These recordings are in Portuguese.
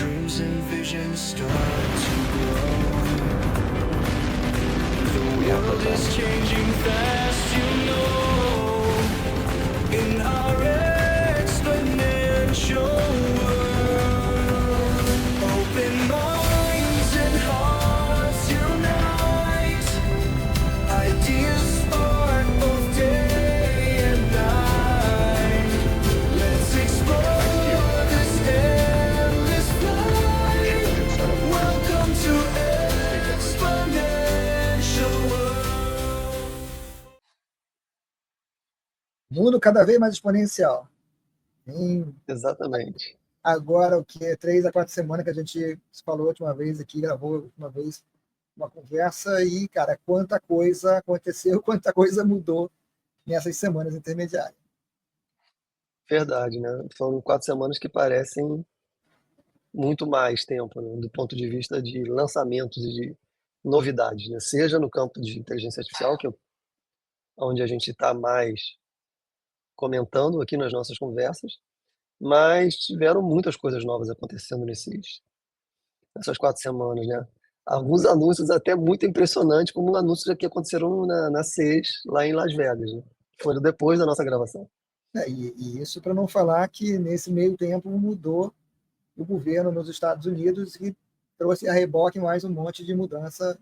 dreams and visions start to grow. The world is changing fast, you know, in our exponential world. Open minds and hearts unite. Ideas spark both day and night. Let's explore this endless flight. Welcome to Exponential World. Mundo cada vez mais exponencial. Exatamente. Agora, o que? 3 a 4 semanas que a gente se falou a última vez aqui, gravou a última vez uma conversa e, cara, quanta coisa aconteceu, quanta coisa mudou nessas semanas intermediárias. Verdade, né? Foram 4 semanas que parecem muito mais tempo, né? Do ponto de vista de lançamentos e de novidades, né? Seja no campo de inteligência artificial, que é onde a gente está mais comentando aqui nas nossas conversas, mas tiveram muitas coisas novas acontecendo nessas 4 semanas, né? Alguns anúncios até muito impressionantes, como anúncios que aconteceram na CES, lá em Las Vegas, né? Foram depois da nossa gravação. E isso para não falar que nesse meio tempo mudou o governo nos Estados Unidos e trouxe a reboque mais um monte de mudança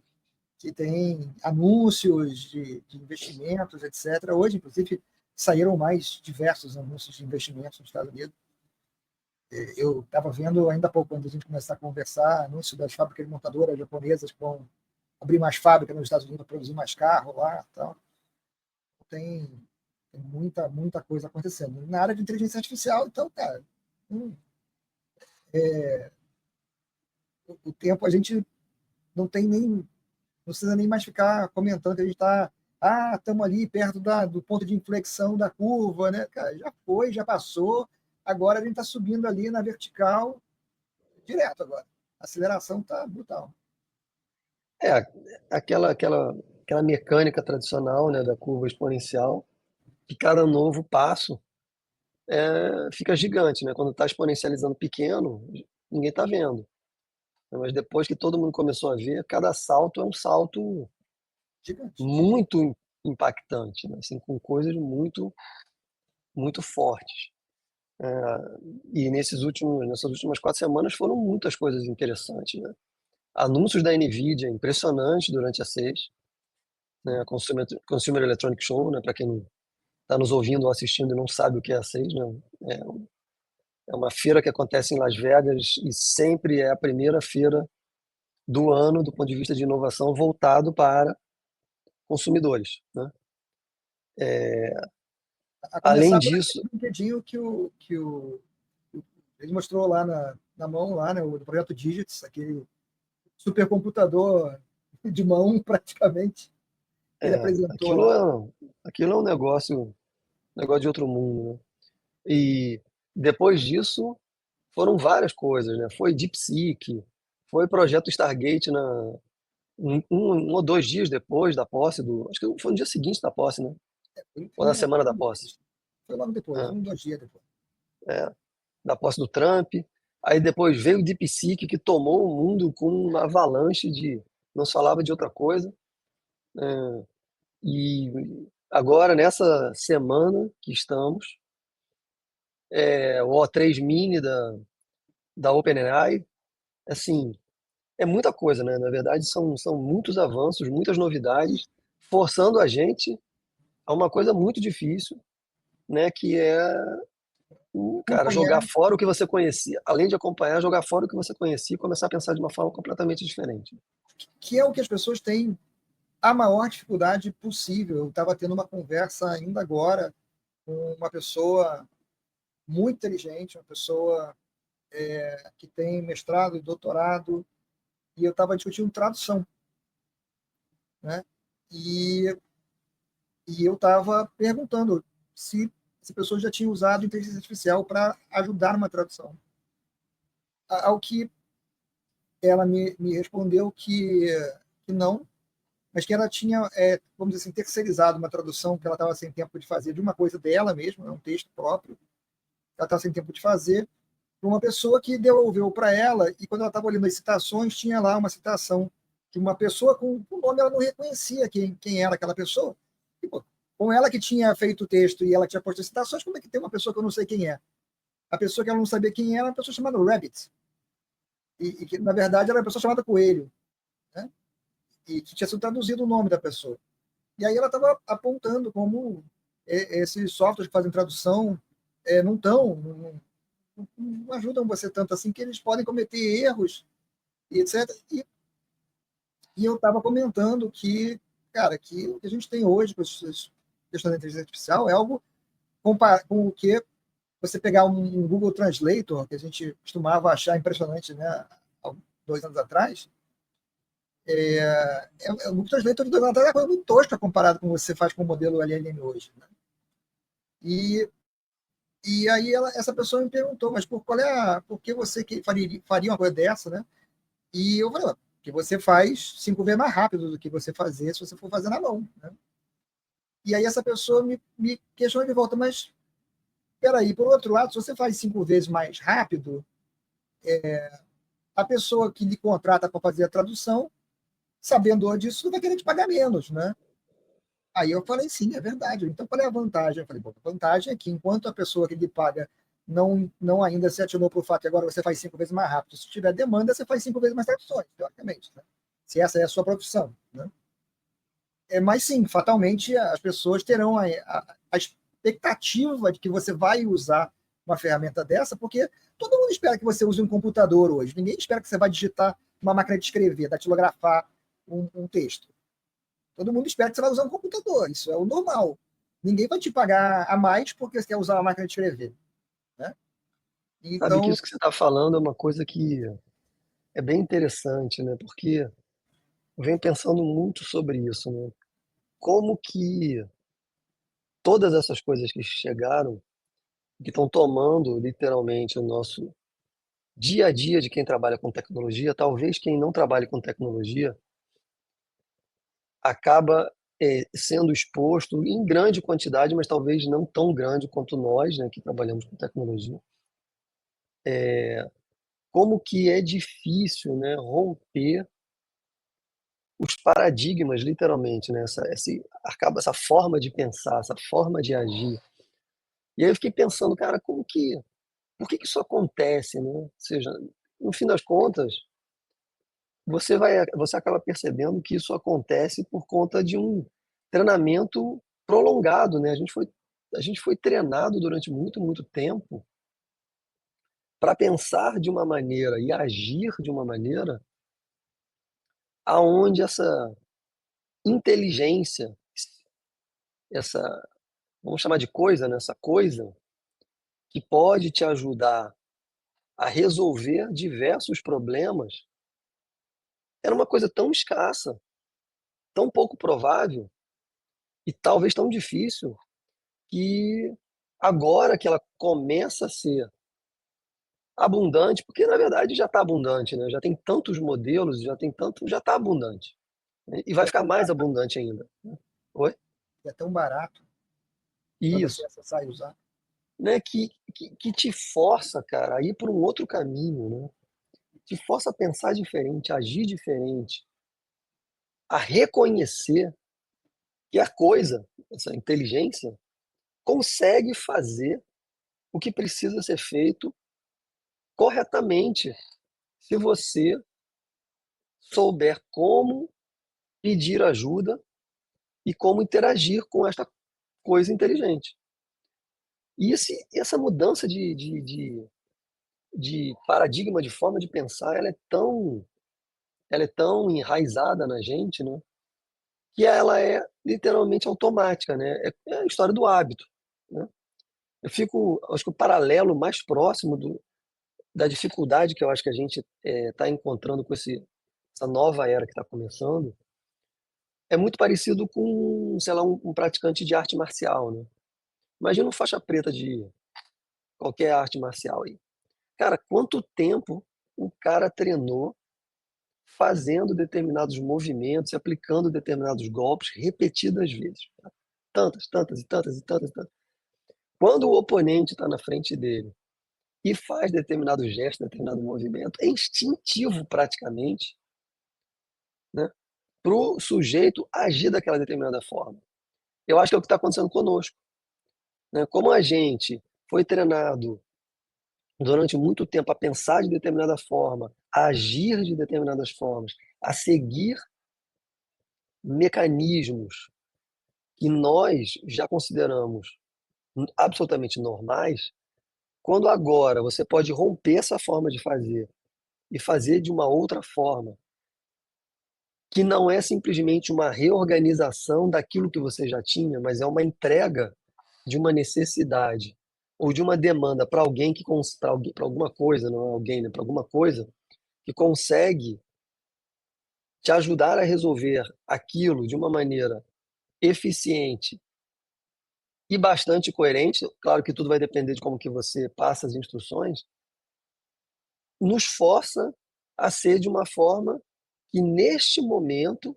que tem anúncios de investimentos, etc. Hoje, inclusive, saíram mais diversos anúncios de investimentos nos Estados Unidos. Eu estava vendo ainda há pouco, antes de a gente começar a conversar, anúncio das fábricas montadoras japonesas que vão abrir mais fábricas nos Estados Unidos para produzir mais carro lá. Tal. Tem muita coisa acontecendo. Na área de inteligência artificial, então, cara, o tempo a gente não tem nem, não precisa nem mais ficar comentando que a gente está, estamos ali perto do ponto de inflexão da curva, né? Cara, já foi, já passou, agora a gente está subindo ali na vertical direto agora. A aceleração está brutal. Aquela mecânica tradicional, né, da curva exponencial, que cada novo passo fica gigante, né? Quando está exponencializando pequeno, ninguém está vendo. Mas depois que todo mundo começou a ver, cada salto é um salto Gigante. muito impactante, né? Assim, com coisas muito, muito fortes. E nessas últimas 4 semanas foram muitas coisas interessantes, né? Anúncios da NVIDIA impressionantes durante a CES, né? A Consumer Electronics Show, né? Para quem não está nos ouvindo ou assistindo e não sabe o que é a CES, né? É uma feira que acontece em Las Vegas e sempre é a primeira feira do ano do ponto de vista de inovação voltado para consumidores, né? Além disso, um brinquedinho que ele mostrou lá na mão, lá, né, o projeto Digits, aquele supercomputador de mão, praticamente. Ele apresentou lá. Aquilo é um negócio de outro mundo, né? E depois disso foram várias coisas, né? Foi DeepSeek, foi projeto Stargate um ou 2 dias depois da posse acho que foi no dia seguinte da posse, né? Ou na semana da posse. Foi logo depois, 2 dias depois. Da posse do Trump. Aí depois veio o DeepSeek, que tomou o mundo com uma avalanche não se falava de outra coisa. E agora, nessa semana que estamos, o O3 Mini da OpenAI, assim, é muita coisa, né? Na verdade, são muitos avanços, muitas novidades, forçando a gente a uma coisa muito difícil, né? Que é, cara, jogar fora o que você conhecia, além de acompanhar, jogar fora o que você conhecia e começar a pensar de uma forma completamente diferente. Que é o que as pessoas têm a maior dificuldade possível. Eu estava tendo uma conversa ainda agora com uma pessoa muito inteligente, uma pessoa que tem mestrado e doutorado, e eu estava discutindo tradução, né? E eu estava perguntando se as pessoas já tinham usado inteligência artificial para ajudar numa tradução. Ao que ela me respondeu que não, mas que ela tinha, vamos dizer assim, terceirizado uma tradução que ela estava sem tempo de fazer, de uma coisa dela mesma, um texto próprio, ela estava sem tempo de fazer, para uma pessoa que devolveu para ela, e quando ela estava olhando as citações, tinha lá uma citação que uma pessoa com o nome ela não reconhecia quem era aquela pessoa. E, pô, com ela que tinha feito o texto e ela tinha posto as citações, como é que tem uma pessoa que eu não sei quem é? A pessoa que ela não sabia quem era uma pessoa chamada Rabbit, e que, na verdade, era uma pessoa chamada Coelho, né? E que tinha sido traduzido o nome da pessoa. E aí ela estava apontando como esses softwares que fazem tradução não estão, não ajudam você tanto assim, que eles podem cometer erros, e etc. E eu estava comentando que, cara, que o que a gente tem hoje com essas questões da inteligência artificial é algo com o que você pegar um Google Translator, que a gente costumava achar impressionante, né, há 2 anos atrás, o Google Translator de 2 anos atrás é uma coisa muito tosca comparado com o que você faz com o modelo LLM hoje. Né? E aí essa pessoa me perguntou, mas por que você faria uma coisa dessa, né? E eu falei, que você faz 5 vezes mais rápido do que você fazer se você for fazer na mão. Né? E aí essa pessoa me questionou de volta, mas peraí, por outro lado, se você faz 5 vezes mais rápido, a pessoa que lhe contrata para fazer a tradução, sabendo disso, não vai querer te pagar menos, né? Aí eu falei, sim, é verdade. Então, qual é a vantagem? Eu falei, bom, a vantagem é que enquanto a pessoa que lhe paga não ainda se atinou para o fato que agora você faz 5 vezes mais rápido, se tiver demanda, você faz 5 vezes mais traduções, teoricamente, né? Se essa é a sua profissão. Né? Mas sim, fatalmente as pessoas terão a expectativa de que você vai usar uma ferramenta dessa, porque todo mundo espera que você use um computador hoje. Ninguém espera que você vai digitar uma máquina de escrever, datilografar um texto. Todo mundo espera que você vai usar um computador, isso é o normal. Ninguém vai te pagar a mais porque você quer usar uma máquina de escrever. Né? Sabe que Então, isso que você está falando é uma coisa que é bem interessante, né? Porque eu venho pensando muito sobre isso, né? Como que todas essas coisas que chegaram, que estão tomando literalmente o nosso dia a dia de quem trabalha com tecnologia, talvez quem não trabalhe com tecnologia, acaba sendo exposto em grande quantidade, mas talvez não tão grande quanto nós, né, que trabalhamos com tecnologia. Como que é difícil, né, romper os paradigmas, literalmente, né, essa forma de pensar, essa forma de agir. E aí eu fiquei pensando, cara, por que isso acontece, né? Ou seja, no fim das contas, você acaba percebendo que isso acontece por conta de um treinamento prolongado, né? A gente foi treinado durante muito, muito tempo para pensar de uma maneira e agir de uma maneira aonde essa inteligência, essa, vamos chamar de coisa, né? Essa coisa que pode te ajudar a resolver diversos problemas, era uma coisa tão escassa, tão pouco provável e talvez tão difícil que agora que ela começa a ser abundante, porque na verdade já está abundante, né? Já tem tantos modelos, já está abundante, né? E vai é ficar tão mais barato, abundante ainda. Oi? é tão barato para você Isso, acessar e usar. né? Que te força, cara, a ir por um outro caminho, né? Te força a pensar diferente, a agir diferente, a reconhecer que a coisa, essa inteligência, consegue fazer o que precisa ser feito corretamente, se você souber como pedir ajuda e como interagir com esta coisa inteligente. E essa mudança de paradigma, de forma de pensar, ela é tão enraizada na gente, né, que ela é literalmente automática, né? É a história do hábito, né? Acho que o paralelo mais próximo da dificuldade que eu acho que a gente está encontrando com essa nova era que está começando é muito parecido com, sei lá, um praticante de arte marcial, né? Imagina um faixa preta de qualquer arte marcial aí. Cara, quanto tempo o cara treinou fazendo determinados movimentos e aplicando determinados golpes repetidas vezes. Tantas, tantas e tantas e tantas e tantas. Quando o oponente está na frente dele e faz determinado gesto, determinado movimento, é instintivo praticamente, né, para o sujeito agir daquela determinada forma. Eu acho que é o que está acontecendo conosco, né? Como a gente foi treinado durante muito tempo a pensar de determinada forma, a agir de determinadas formas, a seguir mecanismos que nós já consideramos absolutamente normais, quando agora você pode romper essa forma de fazer e fazer de uma outra forma, que não é simplesmente uma reorganização daquilo que você já tinha, mas é uma entrega de uma necessidade ou de uma demanda para alguém que para alguma coisa, não é alguém, né, para alguma coisa que consegue te ajudar a resolver aquilo de uma maneira eficiente e bastante coerente, claro que tudo vai depender de como que você passa as instruções, nos força a ser de uma forma que neste momento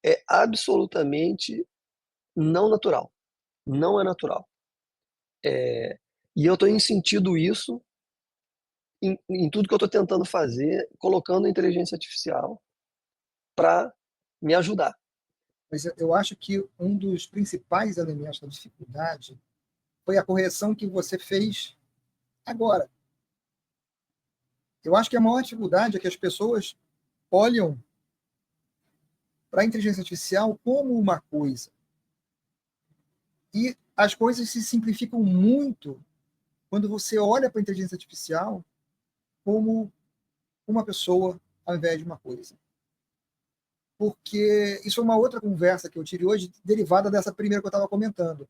é absolutamente não natural, não é natural. E eu tenho sentido isso em tudo que eu estou tentando fazer, colocando a inteligência artificial para me ajudar. Mas eu acho que um dos principais elementos da dificuldade foi a correção que você fez agora. Eu acho que a maior dificuldade é que as pessoas olham para a inteligência artificial como uma coisa. E as coisas se simplificam muito quando você olha para a inteligência artificial como uma pessoa ao invés de uma coisa. Porque isso é uma outra conversa que eu tive hoje, derivada dessa primeira que eu estava comentando.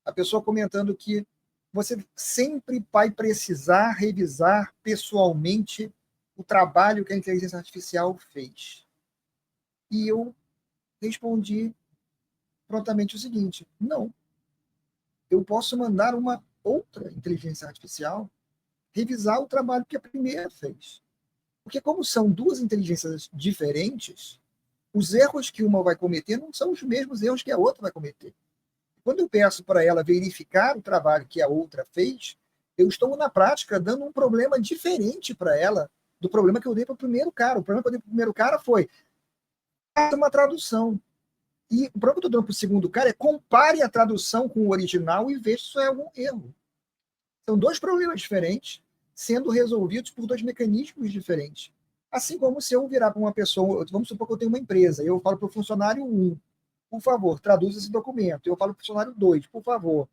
A pessoa comentando que você sempre vai precisar revisar pessoalmente o trabalho que a inteligência artificial fez. E eu respondi prontamente o seguinte: não. Eu posso mandar uma outra inteligência artificial revisar o trabalho que a primeira fez. Porque como são duas inteligências diferentes, os erros que uma vai cometer não são os mesmos erros que a outra vai cometer. Quando eu peço para ela verificar o trabalho que a outra fez, eu estou, na prática, dando um problema diferente para ela do problema que eu dei para o primeiro cara. O problema que eu dei para o primeiro cara foi uma tradução. E o problema que eu estou dando para o segundo cara é compare a tradução com o original e veja se isso é algum erro. São dois problemas diferentes sendo resolvidos por dois mecanismos diferentes. Assim como se eu virar para uma pessoa, vamos supor que eu tenho uma empresa, e eu falo para o funcionário 1, por favor, traduz esse documento. Eu falo para o funcionário 2, por favor,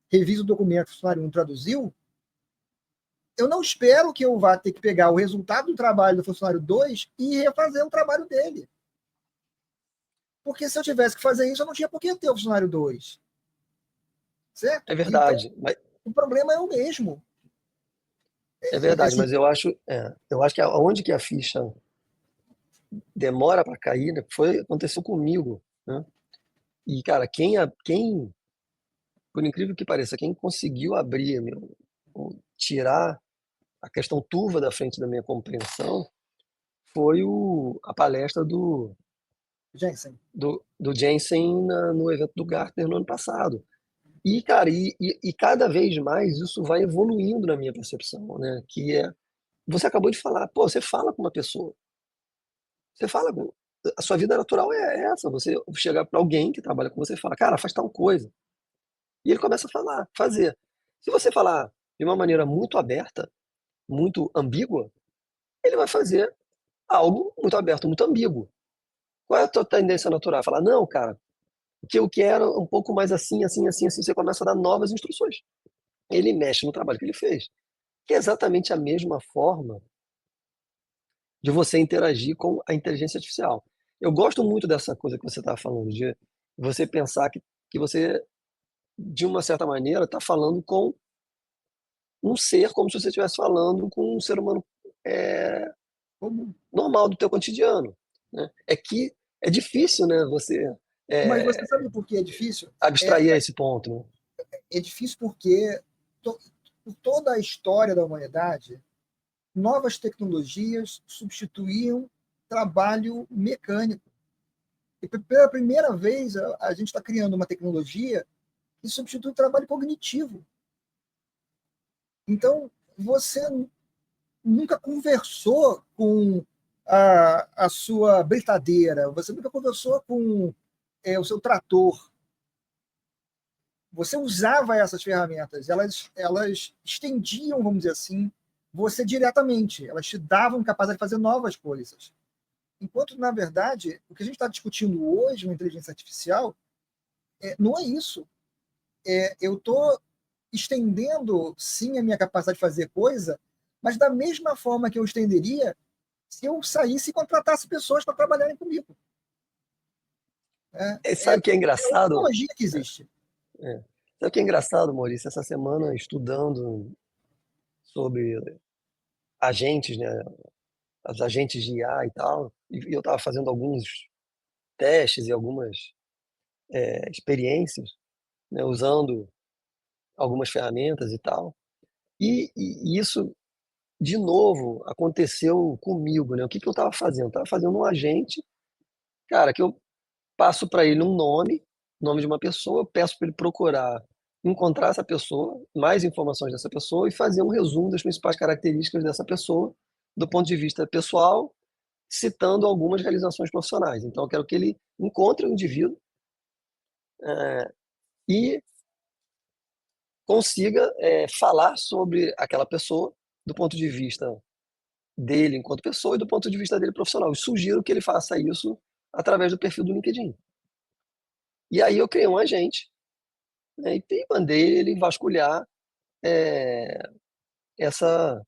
revise o documento que o funcionário 1 traduziu. Eu não espero que eu vá ter que pegar o resultado do trabalho do funcionário 2 e refazer o trabalho dele. Porque se eu tivesse que fazer isso, eu não tinha por que ter o funcionário 2. Certo? É Então, verdade, o problema é o mesmo. é verdade, Assim, mas eu acho que onde que a ficha demora para cair, né, aconteceu comigo, né? E cara, quem, por incrível que pareça, quem conseguiu abrir, ou tirar a questão turva da frente da minha compreensão foi a palestra Jensen, do Jensen no evento do Gartner no ano passado. E, cara, e cada vez mais isso vai evoluindo na minha percepção, né? Que é, você acabou de falar, pô, você fala com uma pessoa, você fala com, a sua vida natural é essa, você chegar para alguém que trabalha com você e fala, cara, faz tal coisa. E ele começa a falar, fazer. Se você falar de uma maneira muito aberta, muito ambígua, ele vai fazer algo muito aberto, muito ambíguo. Qual é a tua tendência natural? Falar, não, cara, o que eu quero é um pouco mais assim, assim, assim, assim. Você começa a dar novas instruções. Ele mexe no trabalho que ele fez. Que é exatamente a mesma forma de você interagir com a inteligência artificial. Eu gosto muito dessa coisa que você estava falando, de você pensar que você, de uma certa maneira, está falando com um ser, como se você estivesse falando com um ser humano é, como? normal do teu cotidiano. Né? É que é difícil, né, você Mas você é, sabe por que é difícil? abstrair a esse ponto. Né? É difícil porque por toda a história da humanidade, novas tecnologias substituíam trabalho mecânico. E pela primeira vez, a gente está criando uma tecnologia que substitui o trabalho cognitivo. Então, você nunca conversou com a sua britadeira, você nunca conversou com o seu trator. Você usava essas ferramentas, elas estendiam, vamos dizer assim, você diretamente, elas te davam capacidade de fazer novas coisas. Enquanto, na verdade, o que a gente está discutindo hoje na inteligência artificial não é isso. Eu estou estendendo, sim, a minha capacidade de fazer coisa, mas da mesma forma que eu estenderia se eu saísse e contratasse pessoas para trabalharem comigo. E sabe o que é A engraçado? tecnologia que existe. Sabe o que é engraçado, Maurício? Essa semana, estudando sobre agentes, né? Os agentes de IA e tal, e eu estava fazendo alguns testes e algumas experiências, né? Usando algumas ferramentas e tal. E isso, de novo, aconteceu comigo, né? O que eu estava fazendo? Eu estava fazendo um agente, cara, que eu passo para ele um nome de uma pessoa, peço para ele procurar, encontrar essa pessoa, mais informações dessa pessoa e fazer um resumo das principais características dessa pessoa, do ponto de vista pessoal, citando algumas realizações profissionais. Então, eu quero que ele encontre o indivíduo e consiga falar sobre aquela pessoa do ponto de vista dele enquanto pessoa e do ponto de vista dele profissional. Eu sugiro que ele faça isso através do perfil do LinkedIn. E aí eu criei um agente, né, e mandei ele vasculhar essa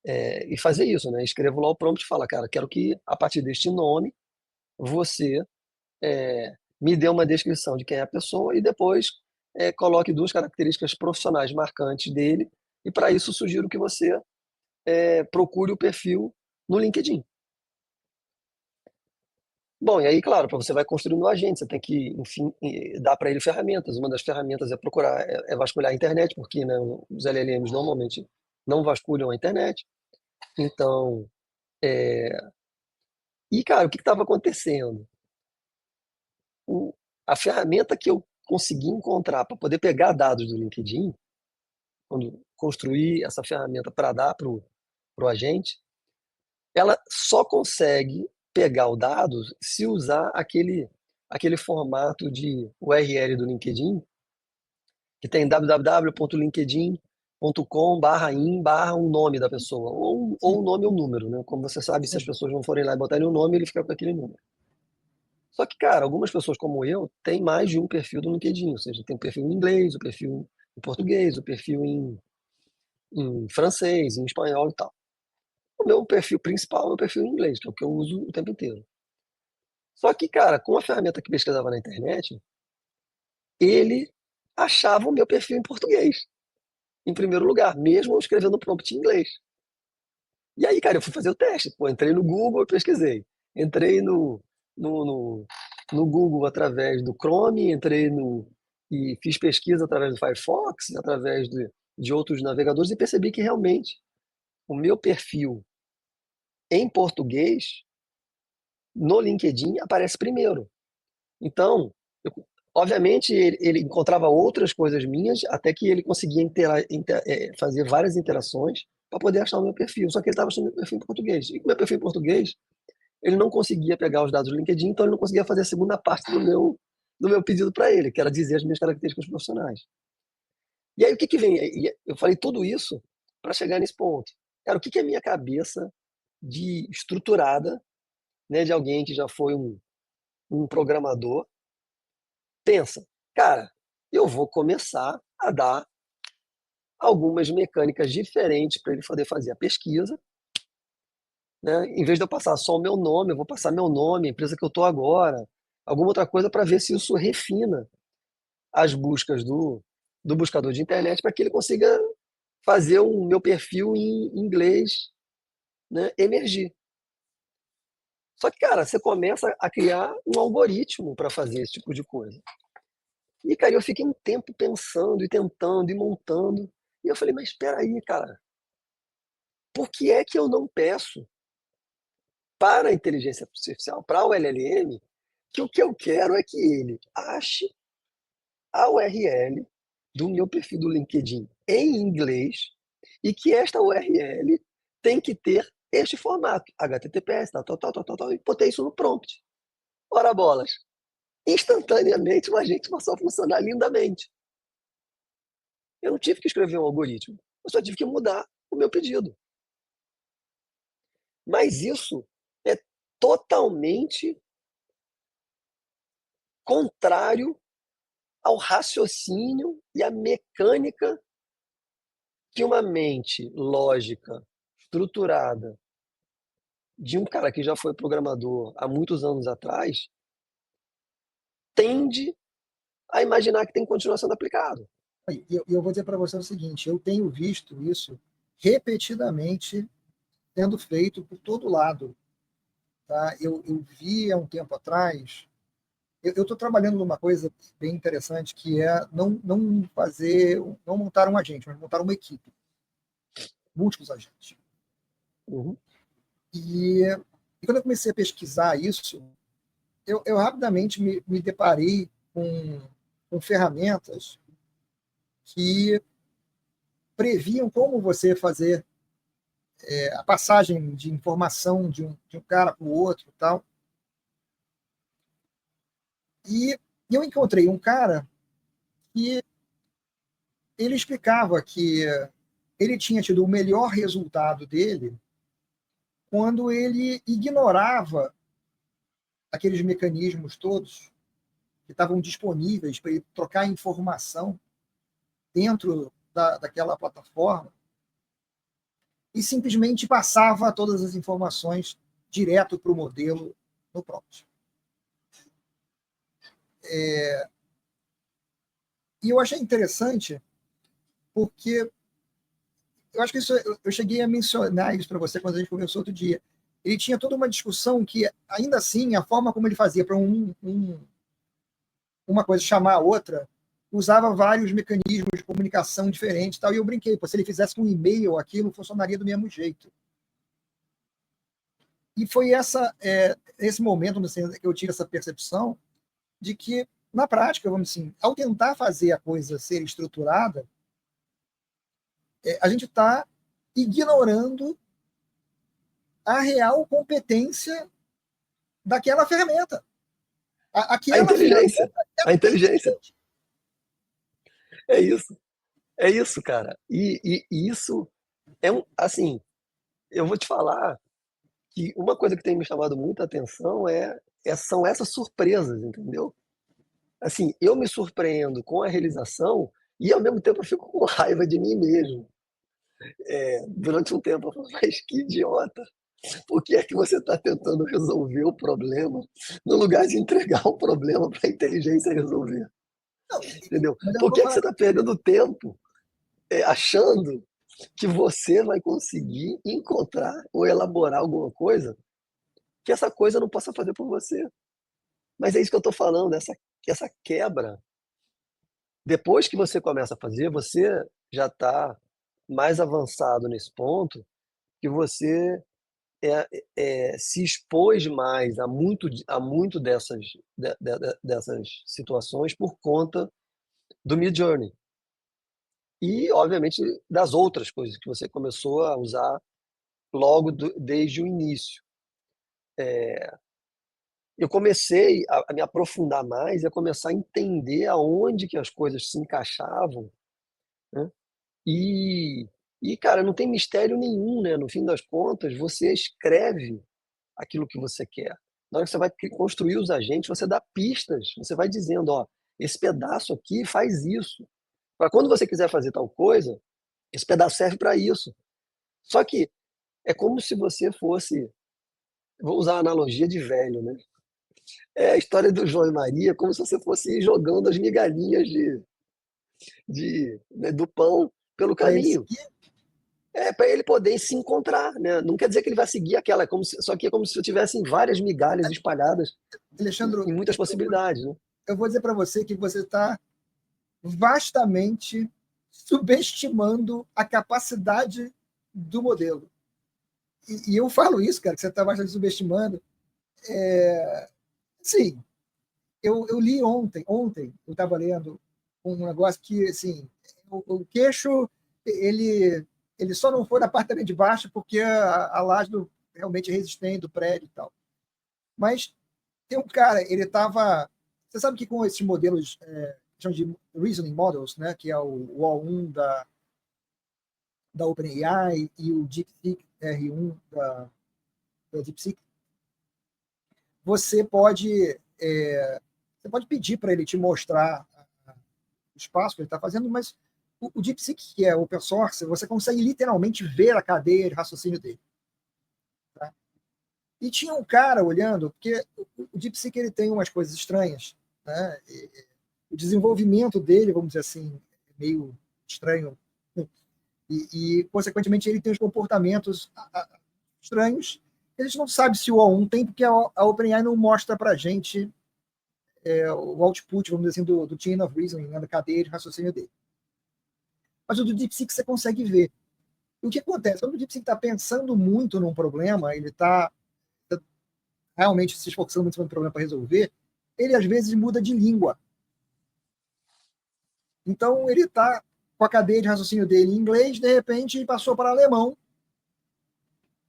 e fazer isso, né? Escrevo lá o prompt e fala, cara, quero que a partir deste nome você me dê uma descrição de quem é a pessoa e depois coloque duas características profissionais marcantes dele e para isso sugiro que você procure o perfil no LinkedIn. Bom, e aí, claro, para você vai construindo um agente, você tem que, enfim, dar para ele ferramentas. Uma das ferramentas é procurar, vasculhar a internet, porque, né, os LLMs normalmente não vasculham a internet. Então, e cara, o que estava acontecendo? A ferramenta que eu consegui encontrar para poder pegar dados do LinkedIn, quando construí essa ferramenta para dar para o agente, ela só consegue pegar o dado se usar aquele formato de URL do LinkedIn, que tem www.linkedin.com/in/ um nome da pessoa, ou um nome ou um número, né? Como você sabe, se as pessoas não forem lá e botarem o nome, ele fica com aquele número. Só que, cara, algumas pessoas como eu têm mais de um perfil do LinkedIn, ou seja, tem um perfil em inglês, o perfil em português, o perfil em francês, em espanhol e tal. O meu perfil principal é o perfil em inglês, que é o que eu uso o tempo inteiro. Só que, cara, com a ferramenta que pesquisava na internet, ele achava o meu perfil em português, em primeiro lugar, mesmo eu escrevendo prompt em inglês. E aí, cara, eu fui fazer o teste. Pô, entrei no Google e pesquisei. Entrei no, no, no Google através do Chrome, e fiz pesquisa através do Firefox, através de outros navegadores e percebi que realmente o meu perfil em português no LinkedIn aparece primeiro. Então, obviamente, ele encontrava outras coisas minhas, até que ele conseguia fazer várias interações para poder achar o meu perfil. Só que ele estava achando o meu perfil em português. E com o meu perfil em português, ele não conseguia pegar os dados do LinkedIn, então ele não conseguia fazer a segunda parte do meu pedido para ele, que era dizer as minhas características profissionais. E aí, o que que vem? Eu falei tudo isso para chegar nesse ponto. Cara, o que que é a minha cabeça de estruturada, né, de alguém que já foi um programador pensa, cara, eu vou começar a dar algumas mecânicas diferentes para ele poder fazer a pesquisa, né? Em vez de eu passar só o meu nome, eu vou passar meu nome, a empresa que eu estou agora, alguma outra coisa para ver se isso refina as buscas do buscador de internet para que ele consiga fazer o meu perfil em inglês, né, emergir. Só que, cara, você começa a criar um algoritmo para fazer esse tipo de coisa. E, cara, eu fiquei um tempo pensando e tentando e montando. E eu falei, mas espera aí, cara, por que é que eu não peço para a inteligência artificial, para o LLM, que o que eu quero é que ele ache a URL do meu perfil do LinkedIn em inglês e que esta URL tem que ter este formato, HTTPS, tal, e botei isso no prompt. Ora bolas, instantaneamente o agente passou a funcionar lindamente. Eu não tive que escrever um algoritmo, eu só tive que mudar o meu pedido. Mas isso é totalmente contrário ao raciocínio e à mecânica que uma mente lógica, estruturada, de um cara que já foi programador há muitos anos atrás, tende a imaginar que tem que continuar sendo aplicado. Eu vou dizer para você o seguinte: eu tenho visto isso repetidamente sendo feito por todo lado. Tá? Eu vi há um tempo atrás. Eu estou trabalhando numa coisa bem interessante, que é não fazer, não montar um agente, mas montar uma equipe, múltiplos agentes. Uhum. E quando eu comecei a pesquisar isso, eu rapidamente me deparei com ferramentas que previam como você fazer a passagem de informação de um cara para o outro e tal. E eu encontrei um cara que ele explicava que ele tinha tido o melhor resultado dele quando ele ignorava aqueles mecanismos todos que estavam disponíveis para ele trocar informação dentro daquela plataforma e simplesmente passava todas as informações direto para o modelo no prompt. E eu achei interessante porque eu acho que isso, eu cheguei a mencionar isso para você quando a gente conversou outro dia. Ele tinha toda uma discussão que, ainda assim, a forma como ele fazia para uma coisa chamar a outra, usava vários mecanismos de comunicação diferentes. Tal, e eu brinquei, se ele fizesse com um e-mail, aquilo funcionaria do mesmo jeito. E foi esse momento que eu tive essa percepção de que, na prática, vamos assim, ao tentar fazer a coisa ser estruturada, a gente está ignorando a real competência daquela ferramenta. A Aquela inteligência. ferramenta é A muito inteligência. inteligente. É isso. É isso, cara. E isso é assim, eu vou te falar que uma coisa que tem me chamado muita atenção são essas surpresas, entendeu? Assim, eu me surpreendo com a realização e ao mesmo tempo eu fico com raiva de mim mesmo. Durante um tempo eu falo, mas que idiota! Por que é que você está tentando resolver o problema no lugar de entregar o problema para a inteligência resolver? Não, Entendeu? mas eu Por vou que é que falar, você está perdendo tempo achando que você vai conseguir encontrar ou elaborar alguma coisa que essa coisa não possa fazer por você? Mas é isso que eu estou falando, essa quebra. Depois que você começa a fazer, você já está mais avançado nesse ponto, que você se expôs mais a muito dessas situações por conta do Midjourney. E, obviamente, das outras coisas que você começou a usar logo desde o início. Eu comecei a me aprofundar mais e a começar a entender aonde que as coisas se encaixavam, né? E, cara, não tem mistério nenhum, né? No fim das contas, você escreve aquilo que você quer. Na hora que você vai construir os agentes, você dá pistas, você vai dizendo, ó, esse pedaço aqui faz isso. Para quando você quiser fazer tal coisa, esse pedaço serve para isso. Só que é como se você fosse, vou usar a analogia de velho, né? É a história do João e Maria, como se você fosse ir jogando as migalhinhas né, do pão pelo para ele caminho. seguir. Para ele poder se encontrar, né? Não quer dizer que ele vai seguir aquela, só que é como se tivessem várias migalhas espalhadas Alexandre, em muitas possibilidades, né? eu vou dizer para você que você está vastamente subestimando a capacidade do modelo. E eu falo isso, cara, que você está bastante subestimando. Sim, eu li ontem eu estava lendo um negócio que, assim, o queixo, ele Ele só não foi na parte também de baixo porque a laje realmente é resistente do prédio e tal. Mas tem um cara, ele estava... Você sabe que com esses modelos, chamam de Reasoning Models, né, que é o O1 da OpenAI e o DeepSeek R1 da DeepSeek, você pode pedir para ele te mostrar o espaço que ele está fazendo, mas o DeepSeek, que é open source, você consegue literalmente ver a cadeia de raciocínio dele. Tá? E tinha um cara olhando, porque o DeepSeek ele tem umas coisas estranhas, né? O desenvolvimento dele, vamos dizer assim, é meio estranho, consequentemente, ele tem os comportamentos estranhos. A gente não sabe se o O1 tem, porque a OpenAI não mostra para a gente o output, vamos dizer assim, do chain of reasoning, né, da cadeia de raciocínio dele. Mas o do DeepSeek você consegue ver. E o que acontece? Quando o DeepSeek está pensando muito num problema, ele está realmente se esforçando muito no problema para resolver, ele às vezes muda de língua. Então ele está com a cadeia de raciocínio dele em inglês, de repente ele passou para alemão,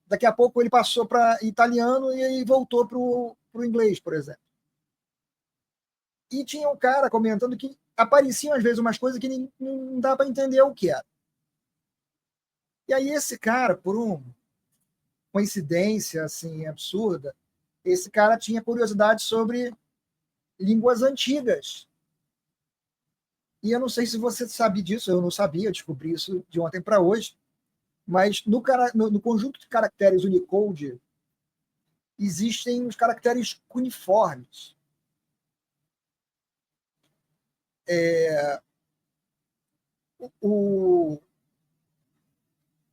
daqui a pouco ele passou para italiano e aí voltou para o inglês, por exemplo. E tinha um cara comentando que apareciam às vezes umas coisas que não dá para entender o que era. E aí esse cara, por uma coincidência assim absurda, esse cara tinha curiosidade sobre línguas antigas. E eu não sei se você sabe disso, eu não sabia, eu descobri isso de ontem para hoje, mas no conjunto de caracteres Unicode existem os caracteres cuneiformes. O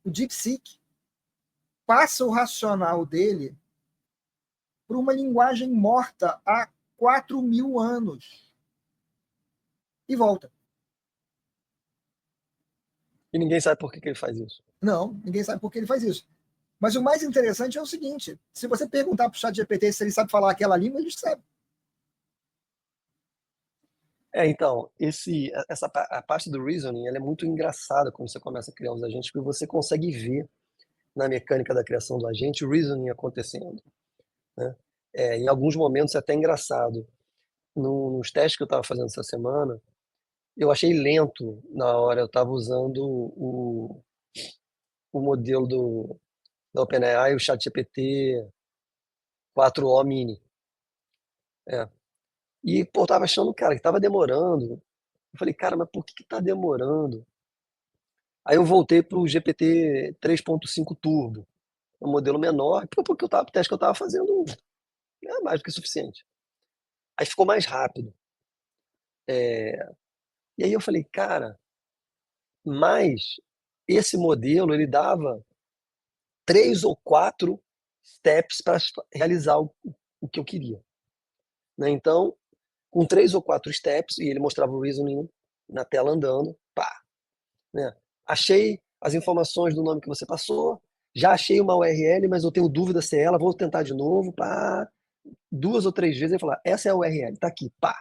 DeepSeek passa o racional dele por uma linguagem morta há 4.000 anos e volta. E ninguém sabe por que ele faz isso. Não, ninguém sabe por que ele faz isso. Mas o mais interessante é o seguinte, se você perguntar para o ChatGPT se ele sabe falar aquela língua, ele sabe. Então, a parte do reasoning, ela é muito engraçada quando você começa a criar os agentes, porque você consegue ver na mecânica da criação do agente o reasoning acontecendo, né? Em alguns momentos é até engraçado. Nos testes que eu estava fazendo essa semana, eu achei lento na hora, eu estava usando o modelo da OpenAI, o ChatGPT 4o Mini. E, pô, eu tava achando, cara, que tava demorando. Eu falei, cara, mas por que tá demorando? Aí eu voltei pro GPT 3.5 Turbo, um modelo menor, porque o teste que eu tava fazendo é mais do que suficiente. Aí ficou mais rápido. E aí eu falei, cara, mas esse modelo, ele dava 3 ou 4 steps para realizar o que eu queria, né? Então, com 3 ou 4 steps, e ele mostrava o reasoning na tela andando, pá, né? Achei as informações do nome que você passou, já achei uma URL, mas eu tenho dúvida se é ela, vou tentar de novo, pá. 2 ou 3 vezes ele falar, essa é a URL, tá aqui, pá.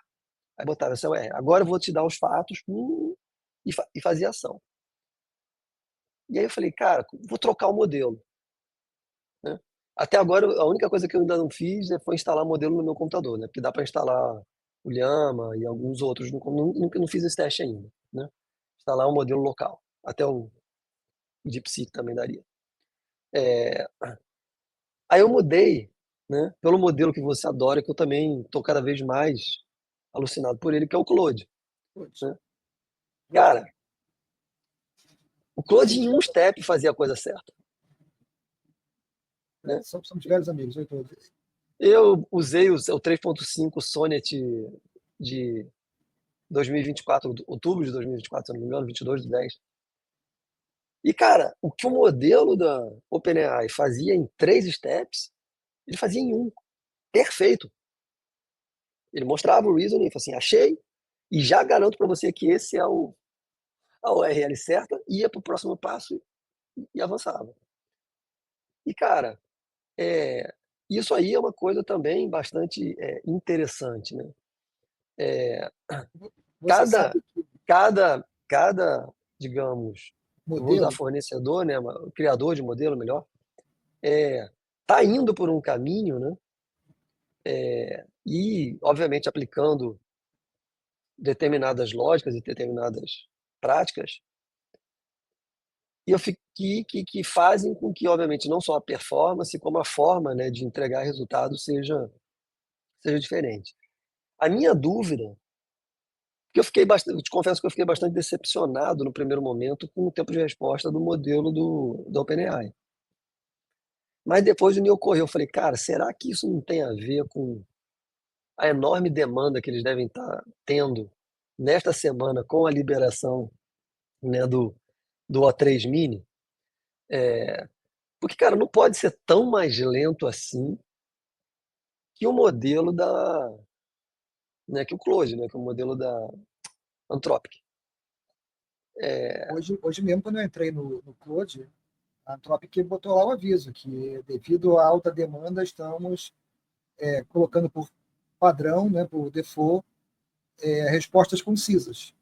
Aí botava essa URL. Agora eu vou te dar os fatos, e fazia ação. E aí eu falei, cara, vou trocar o modelo, né? Até agora, a única coisa que eu ainda não fiz foi instalar o modelo no meu computador, né? Porque dá para instalar o Llama e alguns outros, não fiz esse teste ainda, né? Instalar um modelo local. Até o DeepSeek também daria. Aí eu mudei, né, pelo modelo que você adora, que eu também estou cada vez mais alucinado por ele, que é o Claude, né? Cara, o Claude em um step fazia a coisa certa, né? Somos velhos amigos, eu todos. Eu usei o 3.5 Sonnet de 2024, outubro de 2024, se não me engano, 22/10. E, cara, o que o modelo da OpenAI fazia em 3 steps, ele fazia em 1. Perfeito. Ele mostrava o reasoning e falou assim, achei, e já garanto para você que esse é a URL certa, ia para o próximo passo e avançava. E, cara, isso aí é uma coisa também bastante interessante, né? Você Cada, sabe que cada, digamos, vou usar modelo. fornecedor, né, o criador de modelo, melhor, está indo por um caminho, né, e, obviamente, aplicando determinadas lógicas e determinadas práticas, e eu fico que fazem com que, obviamente, não só a performance, como a forma, né, de entregar resultado seja diferente. A minha dúvida, porque eu te confesso que eu fiquei bastante decepcionado no primeiro momento com o tempo de resposta do modelo da OpenAI. Mas depois me ocorreu, eu falei, cara, será que isso não tem a ver com a enorme demanda que eles devem estar tendo nesta semana com a liberação, né, do O3 Mini? Porque, cara, não pode ser tão mais lento assim que o modelo né, que o Claude, né, que o modelo da Anthropic. Hoje mesmo, quando eu entrei no Claude, a Anthropic botou lá o aviso que, devido à alta demanda, estamos colocando por padrão, né, por default, respostas concisas.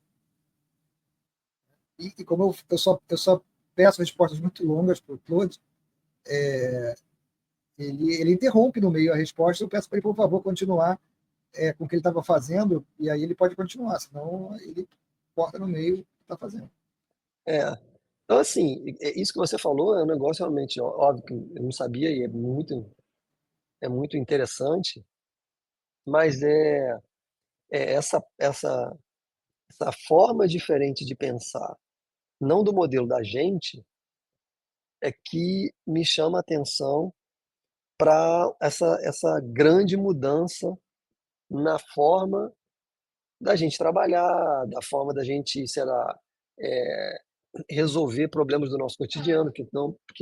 E como eu só peço respostas muito longas para o Claude, ele interrompe no meio a resposta, eu peço para ele, por favor, continuar com o que ele estava fazendo, e aí ele pode continuar, senão ele corta no meio o que está fazendo. É. Então, assim, isso que você falou é um negócio realmente óbvio que eu não sabia e é muito interessante, mas essa forma diferente de pensar, não do modelo da gente, é que me chama a atenção para essa grande mudança na forma da gente trabalhar, da forma da gente, sei lá, eh, resolver problemas do nosso cotidiano, que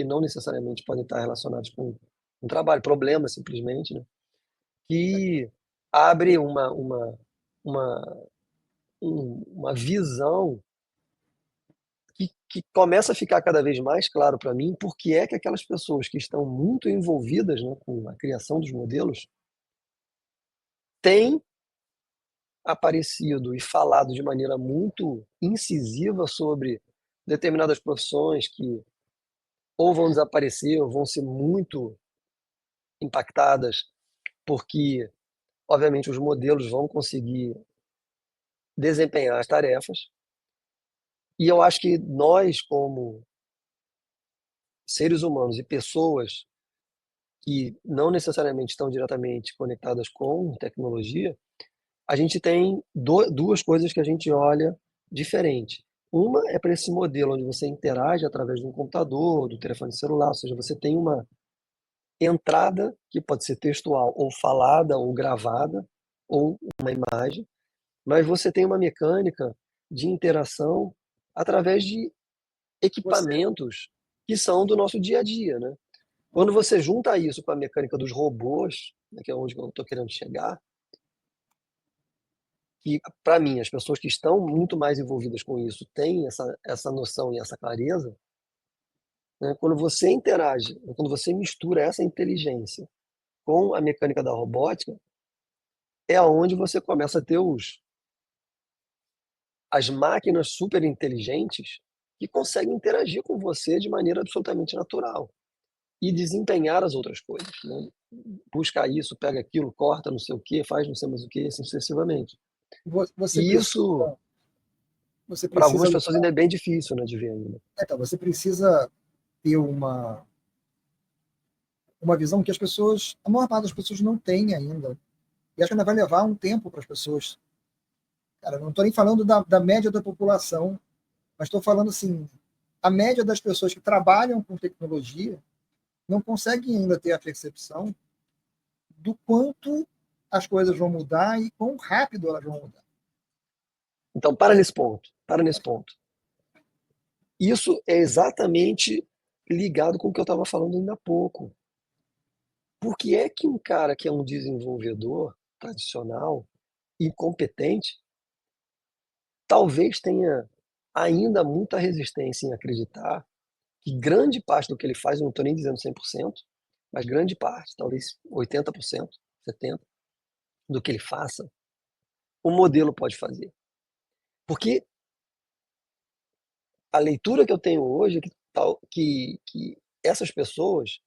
não necessariamente podem estar relacionados com trabalho, problemas simplesmente, né? Que abre uma, uma visão que começa a ficar cada vez mais claro para mim porque é que aquelas pessoas que estão muito envolvidas, né, com a criação dos modelos têm aparecido e falado de maneira muito incisiva sobre determinadas profissões que ou vão desaparecer ou vão ser muito impactadas, porque, obviamente, os modelos vão conseguir desempenhar as tarefas. E eu acho que nós, como seres humanos e pessoas que não necessariamente estão diretamente conectadas com tecnologia, a gente tem duas coisas que a gente olha diferente. Uma é para esse modelo onde você interage através de um computador, do telefone celular, ou seja, você tem uma entrada que pode ser textual, ou falada, ou gravada, ou uma imagem, mas você tem uma mecânica de interação através de Você, equipamentos que são do nosso dia a dia, né? Quando você junta isso com a mecânica dos robôs, né, que é onde eu estou querendo chegar, que para mim as pessoas que estão muito mais envolvidas com isso têm essa noção e essa clareza, né? Quando você interage, quando você mistura essa inteligência com a mecânica da robótica, é aonde você começa a ter as máquinas super inteligentes que conseguem interagir com você de maneira absolutamente natural e desempenhar as outras coisas, né? Buscar isso, pega aquilo, corta não sei o que, faz não sei mais o que, assim sucessivamente. você E precisa, isso, você para precisa, algumas pessoas, ainda é bem difícil, né, de ver ainda. então, você precisa ter uma visão que a maior parte das pessoas não tem ainda. E acho que ainda vai levar um tempo para as pessoas. Cara, não estou nem falando da média da população, mas estou falando assim, a média das pessoas que trabalham com tecnologia não conseguem ainda ter a percepção do quanto as coisas vão mudar e quão rápido elas vão mudar. Então, para nesse ponto. Isso é exatamente ligado com o que eu estava falando ainda há pouco. Por que é que um cara que é um desenvolvedor tradicional, incompetente, talvez tenha ainda muita resistência em acreditar que grande parte do que ele faz, eu não estou nem dizendo 100%, mas grande parte, talvez 80%, 70%, do que ele faça, o modelo pode fazer. Porque a leitura que eu tenho hoje é que essas pessoas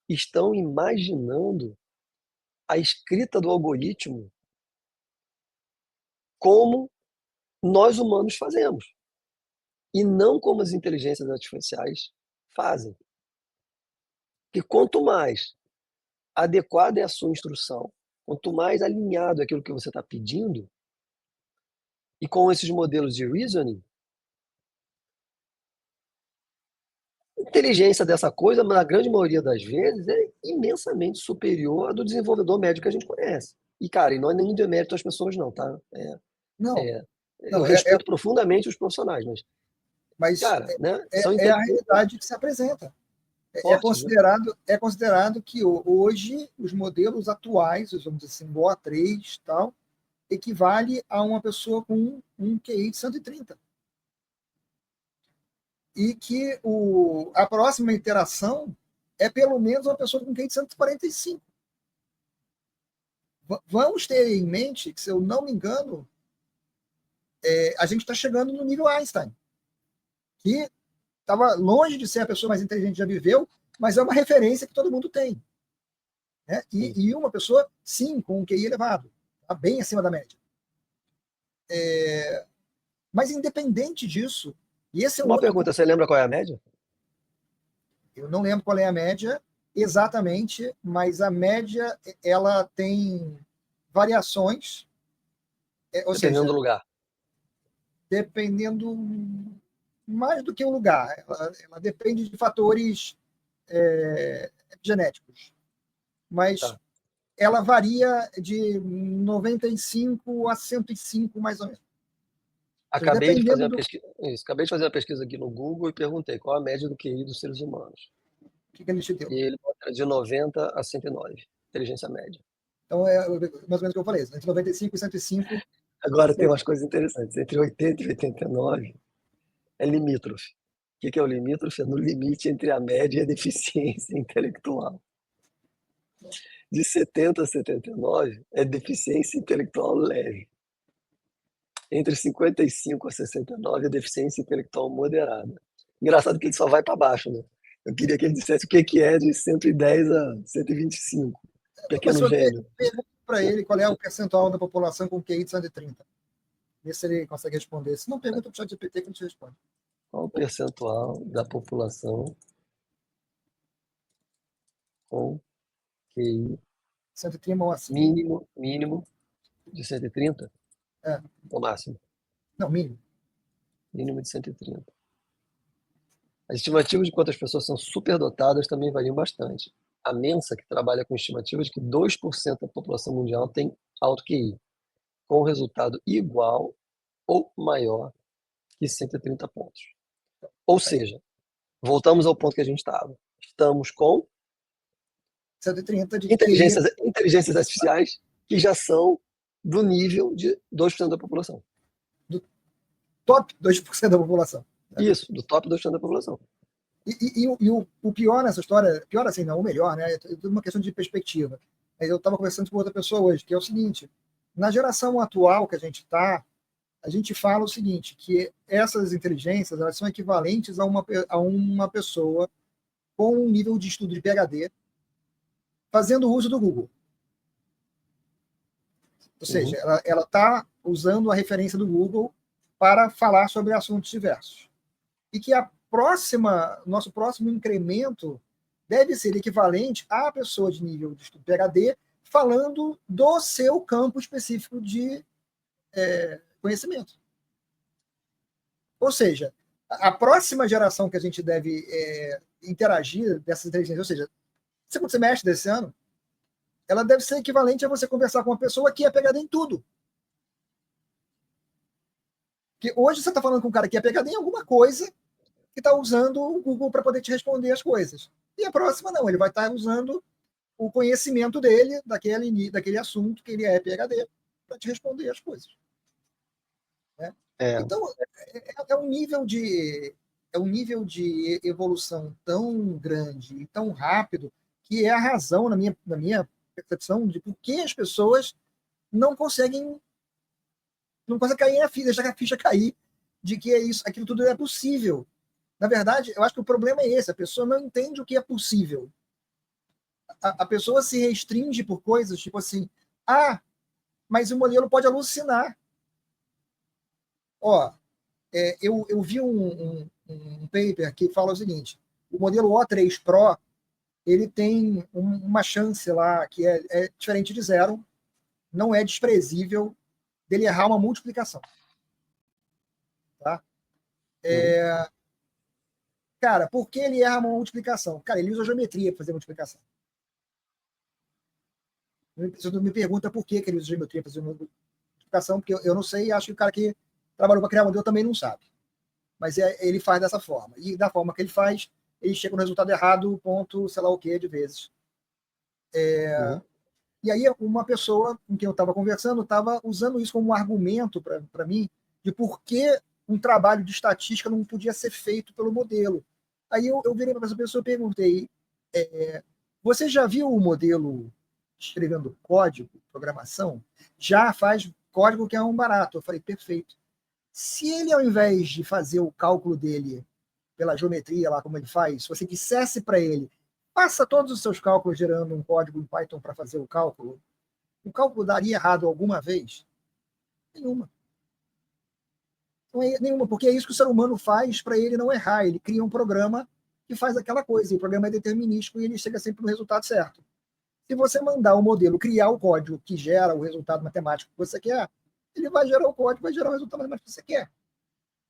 estão imaginando a escrita do algoritmo como nós humanos fazemos, e não como as inteligências artificiais fazem. Que quanto mais adequada é a sua instrução, quanto mais alinhado é aquilo que você está pedindo, e com esses modelos de reasoning, a inteligência dessa coisa, na grande maioria das vezes, é imensamente superior à do desenvolvedor médio que a gente conhece. E, cara, e não é nenhum demérito às pessoas, não, tá? Não, Eu não, respeito profundamente os profissionais, mas, mas cara, né, é, são é a realidade que se apresenta. fortes, né? É considerado que hoje os modelos atuais, vamos dizer assim, o A3 tal, equivale a uma pessoa com um QI de 130. E que a próxima interação é pelo menos uma pessoa com QI de 145. Vamos ter em mente que, se eu não me engano, a gente está chegando no nível Einstein, que estava longe de ser a pessoa mais inteligente que já viveu, mas é uma referência que todo mundo tem. Né? E uma pessoa, sim, com um QI elevado, tá bem acima da média. Mas, independente disso, e esse é um Uma outro pergunta, você lembra qual é a média? eu não lembro qual é a média exatamente, mas a média ela tem variações, ou Dependendo seja, do lugar. dependendo mais do que o lugar, ela depende de fatores genéticos, mas Tá. ela varia de 95 a 105, mais ou menos. Ou seja, Acabei de fazer dependendo uma do pesquisa, isso, acabei de fazer uma pesquisa aqui no Google e perguntei qual a média do QI dos seres humanos. que ele te deu. E ele bota de 90 a 109, inteligência média. Então, é mais ou menos o que eu falei, entre 95 e 105. Agora tem umas coisas interessantes. Entre 80 e 89 é limítrofe. O que é o limítrofe? É no limite entre a média e a deficiência intelectual. De 70 a 79 é deficiência intelectual leve. Entre 55 a 69 é deficiência intelectual moderada. Engraçado que ele só vai para baixo, né? Eu queria que ele dissesse o que é de 110 a 125. Mas Pequeno eu gênio. pergunto para ele qual é o percentual da população com QI de 130. Vê se ele consegue responder. Se não, pergunta para o ChatGPT que a gente responde. Qual o percentual da população com QI 130 ou acima. mínimo de 130? É. Ou máximo? Não, mínimo. Mínimo de 130. As estimativas de quantas pessoas são superdotadas também variam bastante. A Mensa, que trabalha com estimativas de que 2% da população mundial tem alto QI, com um resultado igual ou maior que 130 pontos. Ou seja, voltamos ao ponto que a gente estava. Estamos com 130 de QI. inteligências artificiais que já são do nível de 2% da população. Do top 2% da população. Isso, do top 2% da população. E o pior nessa história, pior assim, não, o melhor, né? É tudo uma questão de perspectiva. Eu estava conversando com outra pessoa hoje, que é o seguinte: na geração atual que a gente está, a gente fala o seguinte, que essas inteligências elas são equivalentes a uma pessoa com um nível de estudo de PhD fazendo uso do Google. Ou seja, ela está usando a referência do Google para falar sobre assuntos diversos. E que nosso próximo incremento deve ser equivalente à pessoa de nível de estudo PhD falando do seu campo específico de conhecimento. Ou seja, a próxima geração que a gente deve interagir dessas inteligências, ou seja, segundo semestre desse ano, ela deve ser equivalente a você conversar com uma pessoa que é PhD em tudo. Porque hoje você está falando com um cara que é PhD em alguma coisa que está usando o Google para poder te responder as coisas. E a próxima não, ele vai estar usando o conhecimento dele daquele assunto que ele é PhD para te responder as coisas. Né? Então, é um nível de evolução tão grande e tão rápido que é a razão, na minha percepção, de por que as pessoas não conseguem cair na ficha, deixar a ficha cair de que aquilo tudo é possível Na verdade, eu acho que o problema é esse, a pessoa não entende o que é possível. A pessoa se restringe por coisas tipo assim, mas o modelo pode alucinar. Ó, eu vi um paper que fala o seguinte, o modelo O3 Pro, ele tem uma chance lá que é diferente de zero, não é desprezível dele errar uma multiplicação. Tá? Cara, por que ele erra uma multiplicação? Cara, ele usa geometria para fazer multiplicação. Você não me pergunta por que ele usa geometria para fazer multiplicação, porque eu não sei, e acho que o cara que trabalhou para criar modelo também não sabe. Mas ele faz dessa forma. E da forma que ele faz, ele chega no resultado errado, ponto, sei lá o que, de vezes. E aí, uma pessoa com quem eu estava conversando estava usando isso como um argumento para mim de por que um trabalho de estatística não podia ser feito pelo modelo. Aí eu virei para essa pessoa e perguntei: você já viu o modelo escrevendo código, programação? Já faz código que é um barato. Eu falei: perfeito. Se ele, ao invés de fazer o cálculo dele pela geometria, lá como ele faz, se você dissesse para ele, faça todos os seus cálculos gerando um código em Python para fazer o cálculo daria errado alguma vez? Nenhuma. Nenhuma, porque é isso que o ser humano faz para ele não errar. Ele cria um programa que faz aquela coisa, e o programa é determinístico e ele chega sempre no resultado certo. Se você mandar o modelo criar o código que gera o resultado matemático que você quer, ele vai gerar o código, vai gerar o resultado matemático que você quer.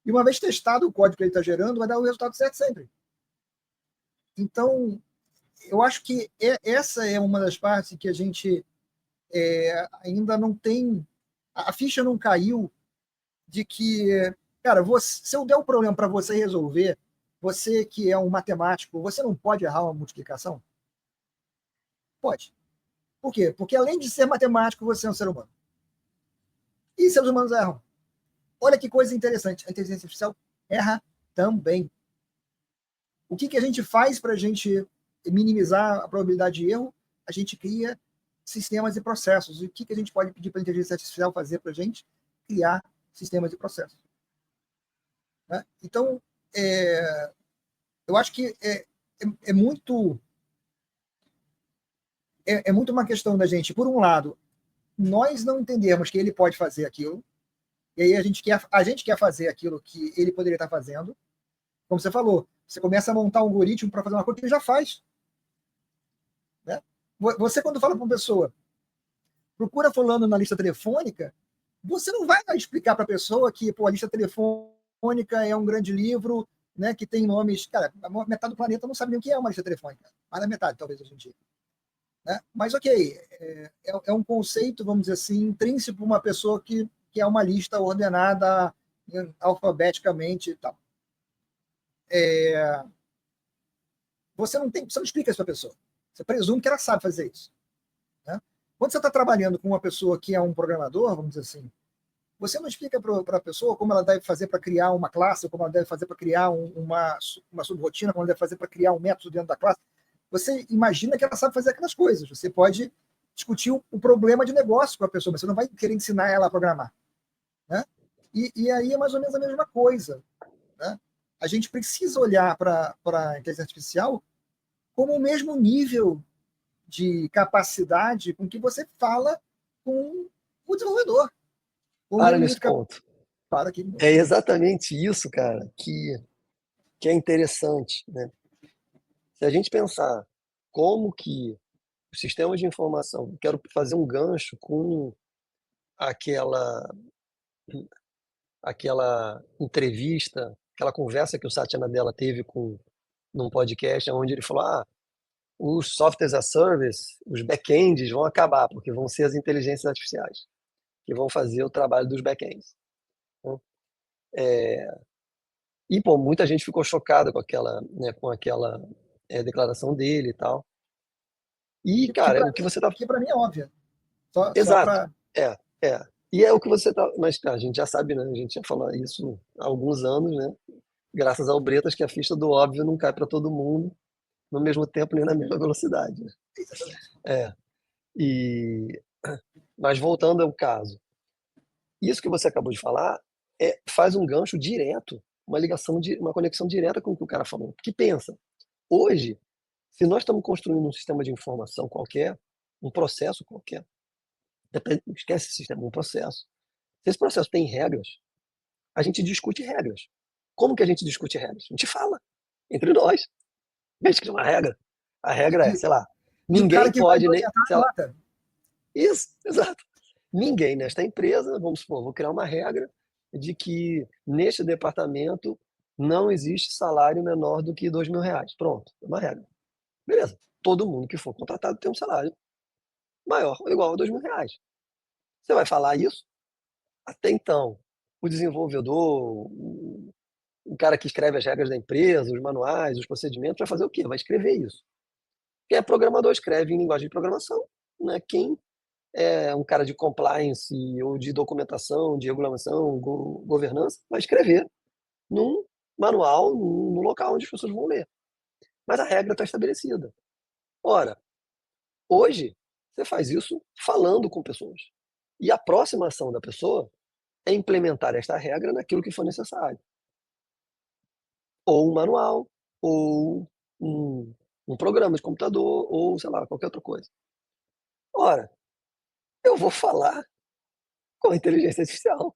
E uma vez testado o código que ele está gerando, vai dar o resultado certo sempre. Então, eu acho que essa é uma das partes que a gente ainda não tem... A ficha não caiu de que, cara, se eu der o problema para você resolver, você que é um matemático, você não pode errar uma multiplicação? Pode. Por quê? Porque além de ser matemático, você é um ser humano. E seres humanos erram. Olha que coisa interessante. A inteligência artificial erra também. O que a gente faz para a gente minimizar a probabilidade de erro? A gente cria sistemas e processos. E o que a gente pode pedir para a inteligência artificial fazer para a gente? Criar sistemas e processos. Né? Então, eu acho que é muito uma questão da gente, por um lado, nós não entendermos que ele pode fazer aquilo, e aí a gente quer fazer aquilo que ele poderia estar fazendo. Como você falou, você começa a montar um algoritmo para fazer uma coisa que ele já faz. Né? Você, quando fala para uma pessoa, procura fulano na lista telefônica, você não vai explicar para a pessoa que a lista telefônica é um grande livro, né, que tem nomes... Cara, metade do planeta não sabe nem o que é uma lista telefônica. Mais da metade, talvez, hoje em dia. Né? Mas, ok, é um conceito, vamos dizer assim, intrínseco para uma pessoa que é uma lista ordenada alfabeticamente e tal. Você não explica isso para a pessoa. Você presume que ela sabe fazer isso. Né? Quando você está trabalhando com uma pessoa que é um programador, vamos dizer assim, você não explica para a pessoa como ela deve fazer para criar uma classe, como ela deve fazer para criar uma subrotina, como ela deve fazer para criar um método dentro da classe. Você imagina que ela sabe fazer aquelas coisas. Você pode discutir o problema de negócio com a pessoa, mas você não vai querer ensinar ela a programar. Né? E aí é mais ou menos a mesma coisa. Né? A gente precisa olhar para a inteligência artificial como o mesmo nível de capacidade com que você fala com o desenvolvedor. Para nesse ponto. Para aqui. É exatamente isso, cara, que é interessante. Né? Se a gente pensar como que os sistemas de informação, quero fazer um gancho com aquela entrevista, aquela conversa que o Satya Nadella teve num podcast, onde ele falou: os softwares as a service, os backends vão acabar, porque vão ser as inteligências artificiais que vão fazer o trabalho dos backends. E, pô, muita gente ficou chocada com aquela declaração dele e tal. E, cara, o que você tá... Que para mim é óbvio. Exato. E é o que você tá... Mas, cara, a gente já sabe, né? A gente já falou isso há alguns anos, né? Graças ao Bretas, que a ficha do óbvio não cai para todo mundo no mesmo tempo nem na mesma velocidade. Né? Mas voltando ao caso, isso que você acabou de falar faz um gancho direto uma conexão direta com o que o cara falou. Porque pensa, hoje, se nós estamos construindo um sistema de informação qualquer, um processo qualquer, esquece esse sistema, um processo. Se esse processo tem regras, a gente discute regras. Como que a gente discute regras? A gente fala entre nós. A gente cria uma regra. A regra é, sei lá, E o cara ninguém que vai pode nem. implementar Sei lá, anota. isso, exato. Ninguém nesta empresa, vamos supor, vou criar uma regra de que neste departamento não existe salário menor do que R$ 2.000. Pronto, é uma regra. Beleza. Todo mundo que for contratado tem um salário maior ou igual a R$ 2.000. Você vai falar isso? Até então, o desenvolvedor, o cara que escreve as regras da empresa, os manuais, os procedimentos, vai fazer o quê? Vai escrever isso. Quem é programador escreve em linguagem de programação, né? Quem é um cara de compliance ou de documentação, de regulamentação, governança, vai escrever num manual, no local onde as pessoas vão ler. Mas a regra está estabelecida. Ora, hoje, você faz isso falando com pessoas. E a próxima ação da pessoa é implementar esta regra naquilo que for necessário. Ou um manual, ou um programa de computador, ou, sei lá, qualquer outra coisa. Ora, eu vou falar com a inteligência artificial.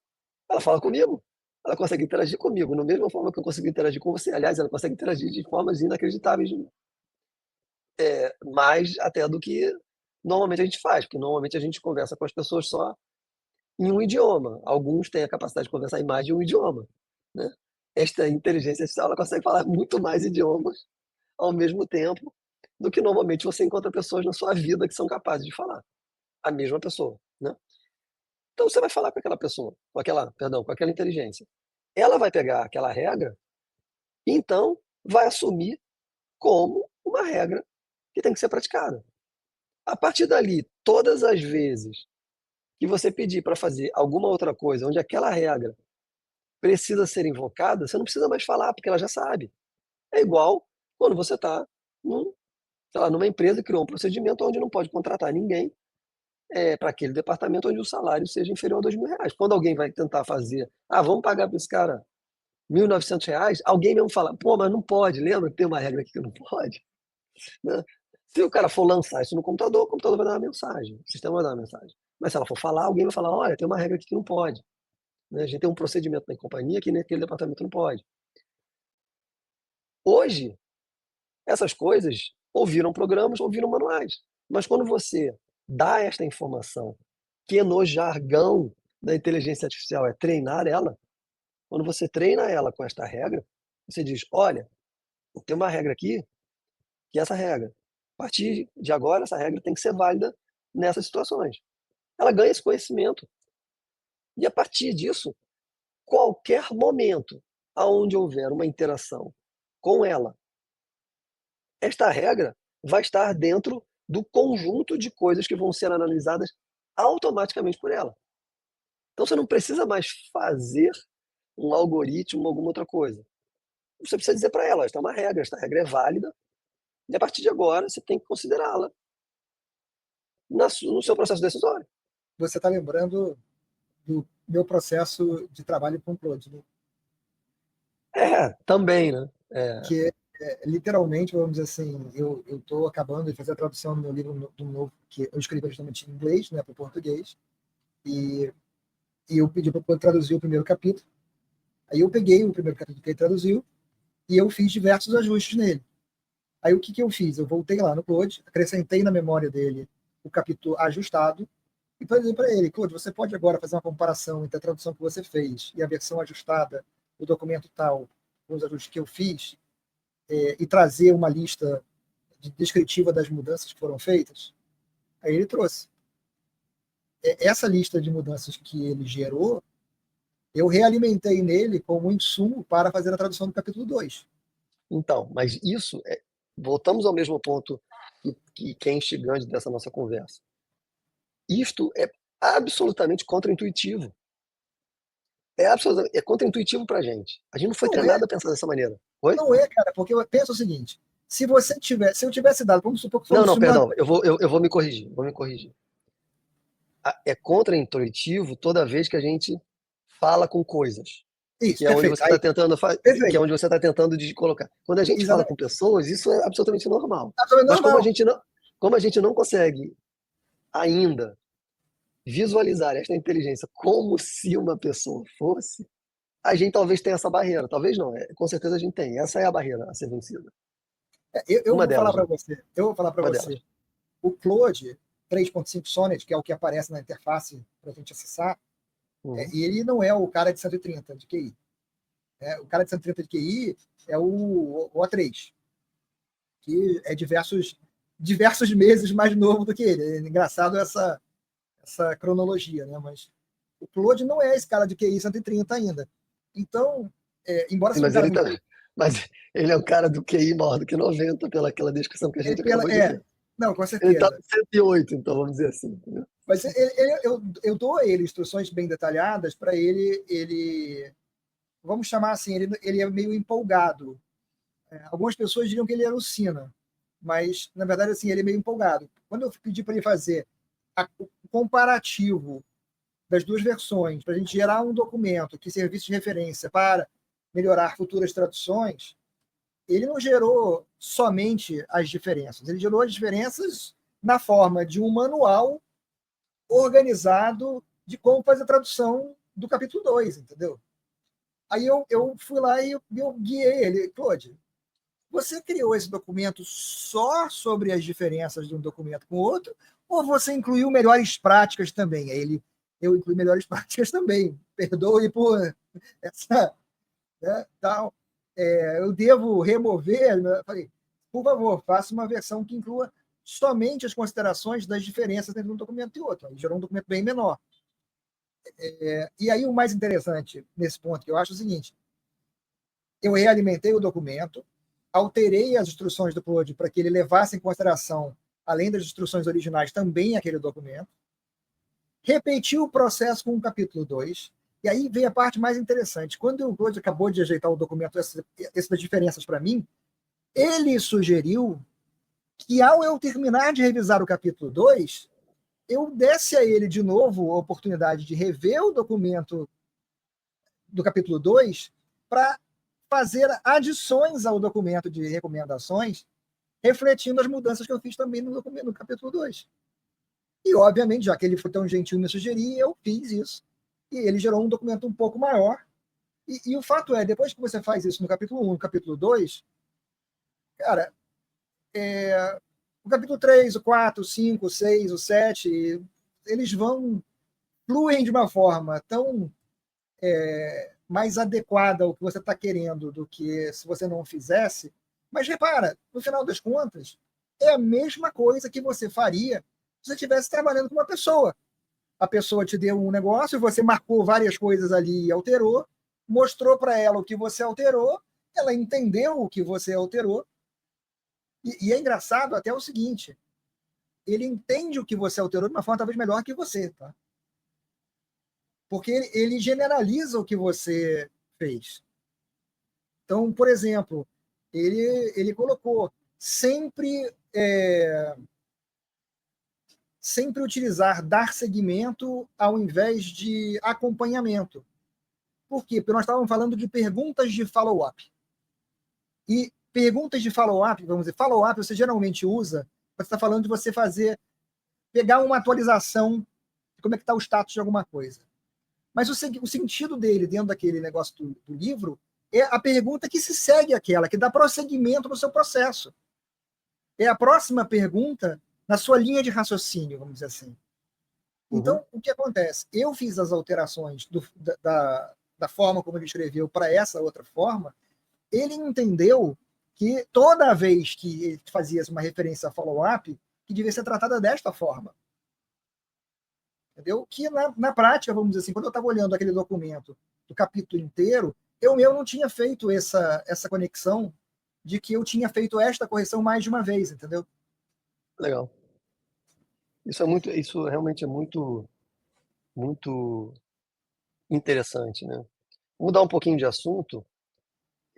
Ela fala comigo. Ela consegue interagir comigo, da mesma forma que eu consigo interagir com você. Aliás, ela consegue interagir de formas inacreditáveis, mais até do que normalmente a gente faz, porque normalmente a gente conversa com as pessoas só em um idioma. Alguns têm a capacidade de conversar em mais de um idioma, né? Esta inteligência artificial ela consegue falar muito mais idiomas ao mesmo tempo do que normalmente você encontra pessoas na sua vida que são capazes de falar. A mesma pessoa, né? Então você vai falar com aquela pessoa, com aquela inteligência. Ela vai pegar aquela regra e então vai assumir como uma regra que tem que ser praticada. A partir dali, todas as vezes que você pedir para fazer alguma outra coisa onde aquela regra precisa ser invocada, você não precisa mais falar, porque ela já sabe. É igual quando você está numa empresa que criou um procedimento onde não pode contratar ninguém para aquele departamento onde o salário seja inferior a R$ 2.000. Quando alguém vai tentar fazer, vamos pagar para esse cara R$ 1.900, alguém mesmo fala, pô, mas não pode, lembra que tem uma regra aqui que não pode? Né? Se o cara for lançar isso no computador, o computador vai dar uma mensagem, o sistema vai dar uma mensagem. Mas se ela for falar, alguém vai falar, olha, tem uma regra aqui que não pode. Né? A gente tem um procedimento na companhia que naquele departamento não pode. Hoje, essas coisas ou viram programas ou viram manuais. Mas quando você dá esta informação, que no jargão da inteligência artificial é treinar ela, quando você treina ela com esta regra, você diz, olha, tem uma regra aqui, que essa regra, a partir de agora, essa regra tem que ser válida nessas situações. Ela ganha esse conhecimento. E a partir disso, qualquer momento onde houver uma interação com ela, esta regra vai estar dentro do conjunto de coisas que vão ser analisadas automaticamente por ela. Então você não precisa mais fazer um algoritmo, alguma outra coisa. Você precisa dizer para ela, esta é uma regra, esta regra é válida, e a partir de agora você tem que considerá-la no seu processo decisório. Você está lembrando do meu processo de trabalho com o Claude, né? Também, né? Que literalmente, vamos dizer assim, eu estou acabando de fazer a tradução do meu livro do novo, que eu escrevi justamente em inglês, né, para o português, e eu pedi para poder traduzir o primeiro capítulo. Aí eu peguei o primeiro capítulo que ele traduziu e eu fiz diversos ajustes nele. Aí o que eu fiz? Eu voltei lá no Claude, acrescentei na memória dele o capítulo ajustado e falei para ele, Claude, você pode agora fazer uma comparação entre a tradução que você fez e a versão ajustada do documento tal, com os ajustes que eu fiz, e trazer uma lista descritiva das mudanças que foram feitas? Aí ele trouxe. Essa lista de mudanças que ele gerou, eu realimentei nele como insumo para fazer a tradução do capítulo 2. Então, mas isso, voltamos ao mesmo ponto que é instigante dessa nossa conversa. Isto é absolutamente contraintuitivo. É contraintuitivo para a gente. A gente não foi treinado a pensar dessa maneira. Oi? Não é, cara, porque eu penso o seguinte, se eu tivesse dado, vamos supor que Não, perdão, eu vou me corrigir, É contraintuitivo toda vez que a gente fala com coisas. Isso, que é onde perfeito. você está Aí, tentando que é perfeito. onde você está tentando de colocar. Quando a gente fala com Exatamente. pessoas, isso é absolutamente normal. Absolutamente Mas normal. como a gente não consegue ainda visualizar esta inteligência como se uma pessoa fosse, a gente talvez tenha essa barreira. Talvez não, com certeza a gente tem. Essa é a barreira a ser vencida. Eu Uma vou falar delas, para né? você. Eu vou falar para Uma delas. você. O Claude 3.5 Sonnet, que é o que aparece na interface para a gente acessar, Uhum. ele não é o cara de 130 de QI. O cara de 130 de QI é o O3, que é diversos meses mais novo do que ele. É engraçado essa cronologia, né? Mas o Claude não é esse cara de QI 130 ainda. Então, embora Sim, seja um cara muito. mas ele é um cara do QI maior do que 90, pelaquela descrição que a gente Pela, acabou de ver. não, com Ele está certeza. no 108, então, vamos dizer assim. Entendeu? Mas eu dou a ele instruções bem detalhadas para ele, vamos chamar assim, ele é meio empolgado. Algumas pessoas diriam que ele alucina, mas na verdade assim ele é meio empolgado. Quando eu pedi para ele fazer o comparativo das duas versões, para a gente gerar um documento que servisse de referência para melhorar futuras traduções, ele não gerou somente as diferenças, ele gerou as diferenças na forma de um manual organizado de como fazer a tradução do capítulo 2, entendeu? Aí eu fui lá e eu guiei ele. Claude, você criou esse documento só sobre as diferenças de um documento com o outro, ou você incluiu melhores práticas também? Aí eu incluí melhores práticas também. Perdoe por essa, né, tal. Eu devo remover. Né? Falei, por favor, faça uma versão que inclua somente as considerações das diferenças entre um documento e outro. Aí gerou um documento bem menor. E aí o mais interessante nesse ponto que eu acho é o seguinte: eu realimentei o documento, alterei as instruções do Claude para que ele levasse em consideração, além das instruções originais, também aquele documento, repeti o processo com o capítulo 2, e aí veio a parte mais interessante. Quando o Claude acabou de ajeitar o documento, essas diferenças para mim, ele sugeriu que, ao eu terminar de revisar o capítulo 2, eu desse a ele de novo a oportunidade de rever o documento do capítulo 2 para fazer adições ao documento de recomendações, refletindo as mudanças que eu fiz também no capítulo 2. E, obviamente, já que ele foi tão gentil em me sugerir, eu fiz isso. E ele gerou um documento um pouco maior. E o fato é, depois que você faz isso no capítulo 1, no capítulo 2, cara, o capítulo 3, o 4, o 5, o 6, o 7, eles fluem de uma forma tão mais adequada ao que você está querendo do que se você não fizesse. Mas repara, no final das contas, é a mesma coisa que você faria se você estivesse trabalhando com uma pessoa. A pessoa te deu um negócio, você marcou várias coisas ali e alterou, mostrou para ela o que você alterou, ela entendeu o que você alterou. E é engraçado até o seguinte: ele entende o que você alterou de uma forma talvez melhor que você, tá? Porque ele generaliza o que você fez. Então, por exemplo, ele colocou sempre utilizar dar seguimento ao invés de acompanhamento. Por quê? Porque nós estávamos falando de perguntas de follow-up. E perguntas de follow-up, vamos dizer, follow-up você geralmente usa, você está falando de você pegar uma atualização de como é que está o status de alguma coisa. Mas o sentido dele dentro daquele negócio do livro é a pergunta que se segue àquela, que dá prosseguimento no seu processo. É a próxima pergunta na sua linha de raciocínio, vamos dizer assim. Então, o que acontece? Eu fiz as alterações da forma como ele escreveu para essa outra forma. Ele entendeu que toda vez que ele fazia uma referência a follow-up, que devia ser tratada desta forma. Entendeu? Que na prática, vamos dizer assim, quando eu estava olhando aquele documento do capítulo inteiro, eu não tinha feito essa conexão de que eu tinha feito esta correção mais de uma vez, entendeu? Legal. Isso realmente é muito, muito interessante, né? Vou mudar um pouquinho de assunto.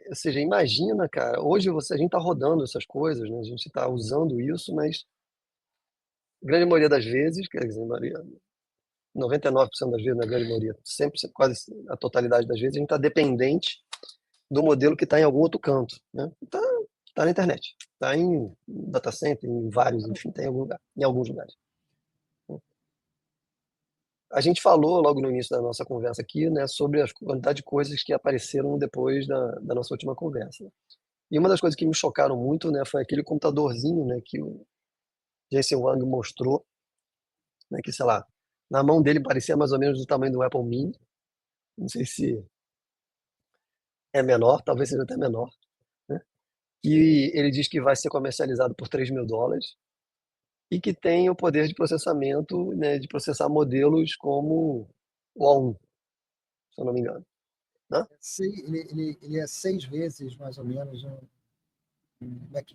Ou seja, imagina, cara, hoje a gente está rodando essas coisas, né? A gente está usando isso, mas a grande maioria das vezes, quer dizer, 99% das vezes, na grande maioria, sempre, quase a totalidade das vezes, a gente está dependente do modelo que está em algum outro canto, né? Tá na internet, está em data center, em vários, enfim, tem em algum lugar, em alguns lugares. A gente falou logo no início da nossa conversa aqui, né, sobre a quantidade de coisas que apareceram depois da nossa última conversa. E uma das coisas que me chocaram muito, né, foi aquele computadorzinho, né, que o Jensen Huang mostrou, né, que, sei lá, na mão dele parecia mais ou menos do tamanho do Apple Mini. Não sei se é menor, talvez seja até menor, né? E ele diz que vai ser comercializado por $3.000 e que tem o poder de processamento, né, de processar modelos como o A1, se eu não me engano, né? Ele é 6 vezes, mais ou menos, um Mac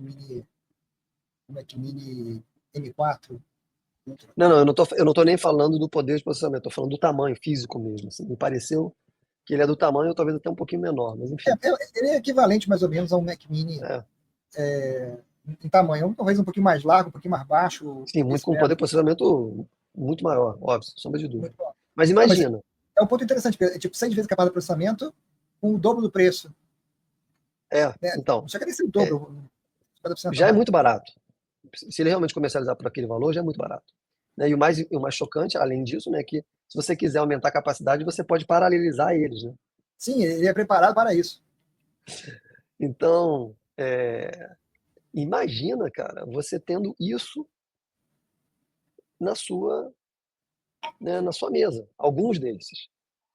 Mini M4 Ultra. Não, eu não tô nem falando do poder de processamento, tô falando do tamanho físico mesmo, assim. Me pareceu que ele é do tamanho, talvez até um pouquinho menor, mas enfim. Ele é equivalente, mais ou menos, a um Mac Mini É, em tamanho, talvez um pouquinho mais largo, um pouquinho mais baixo, sim, muito com poder de processamento muito maior, óbvio, sem sombra de dúvida. muito bom. Mas imagina, É um ponto interessante, porque é tipo 6 vezes capaz de processamento com o dobro do preço. Né? então, Não chega nem a ser o dobro. 50% já é mais. muito barato. Se ele realmente comercializar por aquele valor, já é muito barato. Né? E o mais chocante, além disso, né, é que se você quiser aumentar a capacidade, você pode paralelizar eles, né? Sim, ele é preparado para isso. Então, imagina, cara, você tendo isso na sua, né, na sua mesa, alguns desses,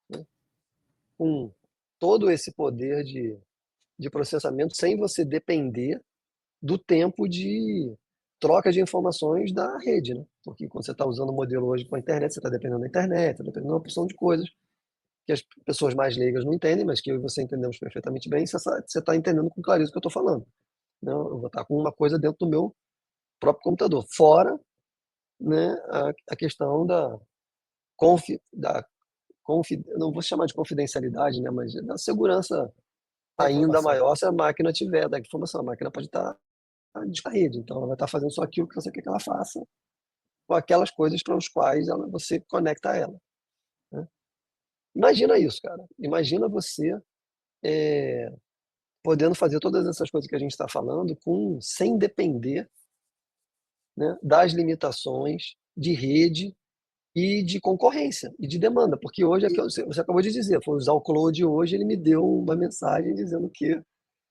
né, com todo esse poder de processamento sem você depender do tempo de troca de informações da rede, né? Porque quando você está usando o modelo hoje com a internet, você está dependendo da internet, está dependendo de uma porção de coisas que as pessoas mais leigas não entendem, mas que eu e você entendemos perfeitamente bem, e você está entendendo com clareza o que eu estou falando. Né? Eu vou estar com uma coisa dentro do meu próprio computador, fora, né, a questão não vou chamar de confidencialidade, né, mas da segurança Da ainda informação. maior se a máquina tiver da informação. A máquina pode estar de rede, então ela vai estar fazendo só aquilo que você quer que ela faça, com aquelas coisas para os quais você conecta ela. Né? Imagina isso, cara. Imagina você podendo fazer todas essas coisas que a gente está falando sem depender, né, das limitações de rede e de concorrência e de demanda, porque hoje é que você acabou de dizer, foi usar o Claude hoje, ele me deu uma mensagem dizendo que,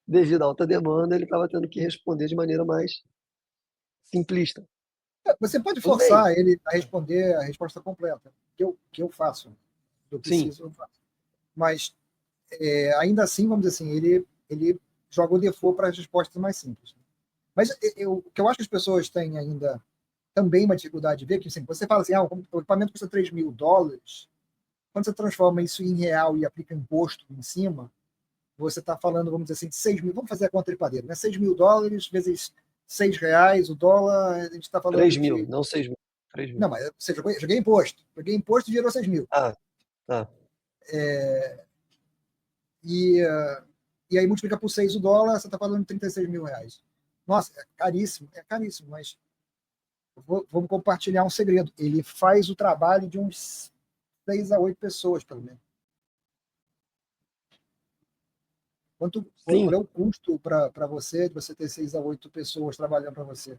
devido à alta demanda, ele estava tendo que responder de maneira mais simplista. Você pode Tudo bem, forçar ele a responder a resposta completa, que eu faço. Eu sim, preciso, eu faço. Mas, ainda assim, vamos dizer assim, ele joga o default para as respostas mais simples. Mas o que eu acho que as pessoas têm ainda também uma dificuldade de ver, que assim, você fala assim, o equipamento custa $3.000, quando você transforma isso em real e aplica imposto em cima, você está falando, vamos dizer assim, de 6 mil, vamos fazer a conta de padeiro, né? $6.000 vezes R$ 6 o dólar, a gente está falando 3 mil, de. não 6 mil, 3 mil. Não, mas você joguei imposto. Joguei imposto e virou 6 mil. Ah, tá. E, e aí multiplica por 6 o dólar, você está falando de R$ 36.000. Nossa, é caríssimo, mas vamos compartilhar um segredo. Ele faz o trabalho de uns 6 a 8 pessoas, pelo menos. Sim, Qual é o custo para você de você ter 6 a 8 pessoas trabalhando para você?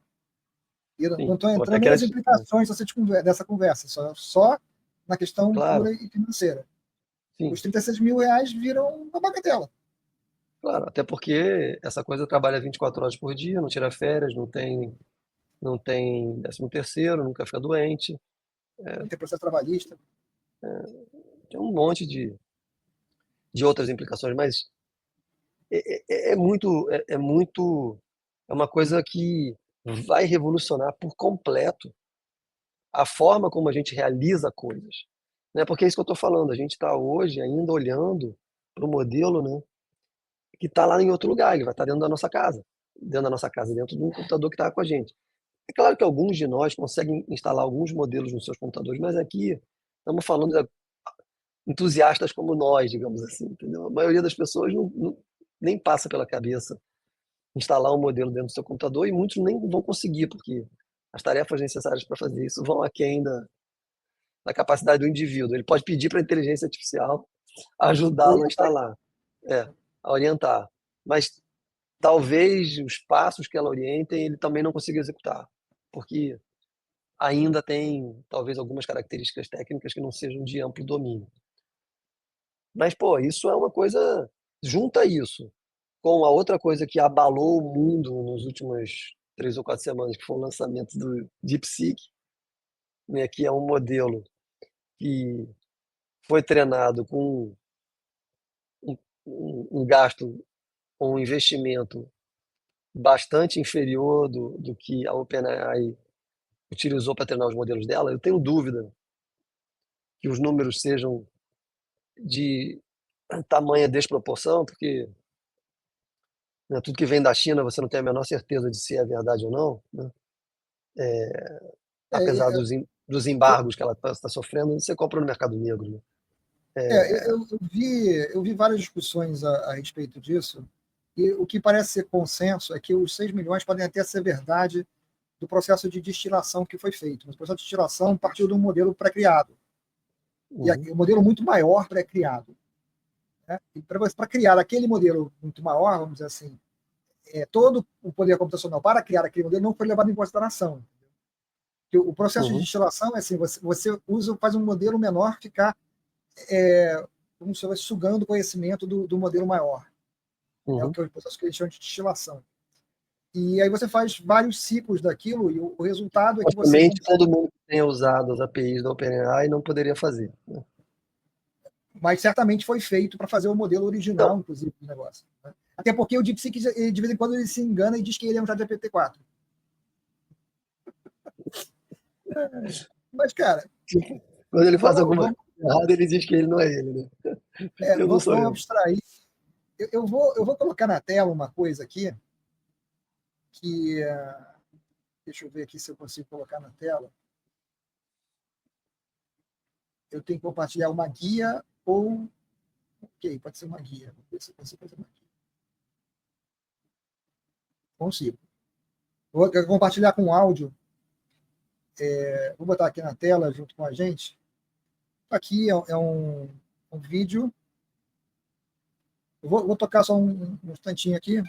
E eu não sim. estou Ou até entrando que era, nas implicações dessa conversa, só na questão claro, pura e financeira. sim, Os R$ 36.000 viram uma bagatela. claro, até porque essa coisa trabalha 24 horas por dia, não tira férias, não tem 13º, nunca fica doente, Não tem processo trabalhista. tem um monte de outras implicações, mas é uma coisa que vai revolucionar por completo a forma como a gente realiza coisas, né? Porque é isso que eu estou falando, a gente está hoje ainda olhando para o modelo, né, que está lá em outro lugar, ele vai estar dentro de um computador que está com a gente. É claro que alguns de nós conseguem instalar alguns modelos nos seus computadores, mas aqui estamos falando de entusiastas como nós, digamos assim, entendeu? A maioria das pessoas nem passa pela cabeça instalar um modelo dentro do seu computador e muitos nem vão conseguir, porque as tarefas necessárias para fazer isso vão aquém na capacidade do indivíduo. Ele pode pedir para a inteligência artificial ajudá-lo a instalar, a orientar. Mas talvez os passos que ela orientem ele também não consiga executar, porque ainda tem talvez algumas características técnicas que não sejam de amplo domínio. Mas, pô, isso é uma coisa. Junta isso com a outra coisa que abalou o mundo nos últimas 3 ou 4 semanas, que foi o lançamento do DeepSeek, né, que é um modelo que foi treinado com um gasto, um investimento bastante inferior do que a OpenAI utilizou para treinar os modelos dela. Eu tenho dúvida que os números sejam de tamanha desproporção, porque, né, tudo que vem da China você não tem a menor certeza de se é verdade ou não, né? Apesar É, dos embargos que ela está sofrendo, você compra no mercado negro, né? eu vi várias discussões a respeito disso, e o que parece ser consenso é que os 6 milhões podem até ser verdade do processo de destilação que foi feito. Mas o processo de destilação partiu de um modelo pré-criado. E um modelo muito maior pré-criado. Né? E para criar aquele modelo muito maior, vamos dizer assim, todo o poder computacional para criar aquele modelo não foi levado em consideração. O processo de destilação é assim, você faz um modelo menor ficar como se fosse sugando o conhecimento do modelo maior. É o que o processo que eles chamam de destilação. E aí você faz vários ciclos daquilo e o resultado é que você consegue... todo mundo que tenha usado as APIs da OpenAI não poderia fazer, né? Mas certamente foi feito para fazer o modelo original, inclusive, do negócio. Né? Até porque o DeepSeek, de vez em quando, ele se engana e diz que ele é um ChatGPT-4. Mas, cara... Quando ele faz alguma coisa errada, ele diz que ele não é ele, né? Vamos abstrair. Eu vou colocar na tela uma coisa aqui, que... deixa eu ver aqui se eu consigo colocar na tela. Eu tenho que compartilhar uma guia ou... Ok, pode ser uma guia. Vou ver se eu consigo fazer uma guia. Consigo. Vou compartilhar com áudio. Vou botar aqui na tela junto com a gente. Aqui é um vídeo. Eu vou tocar só um instantinho aqui.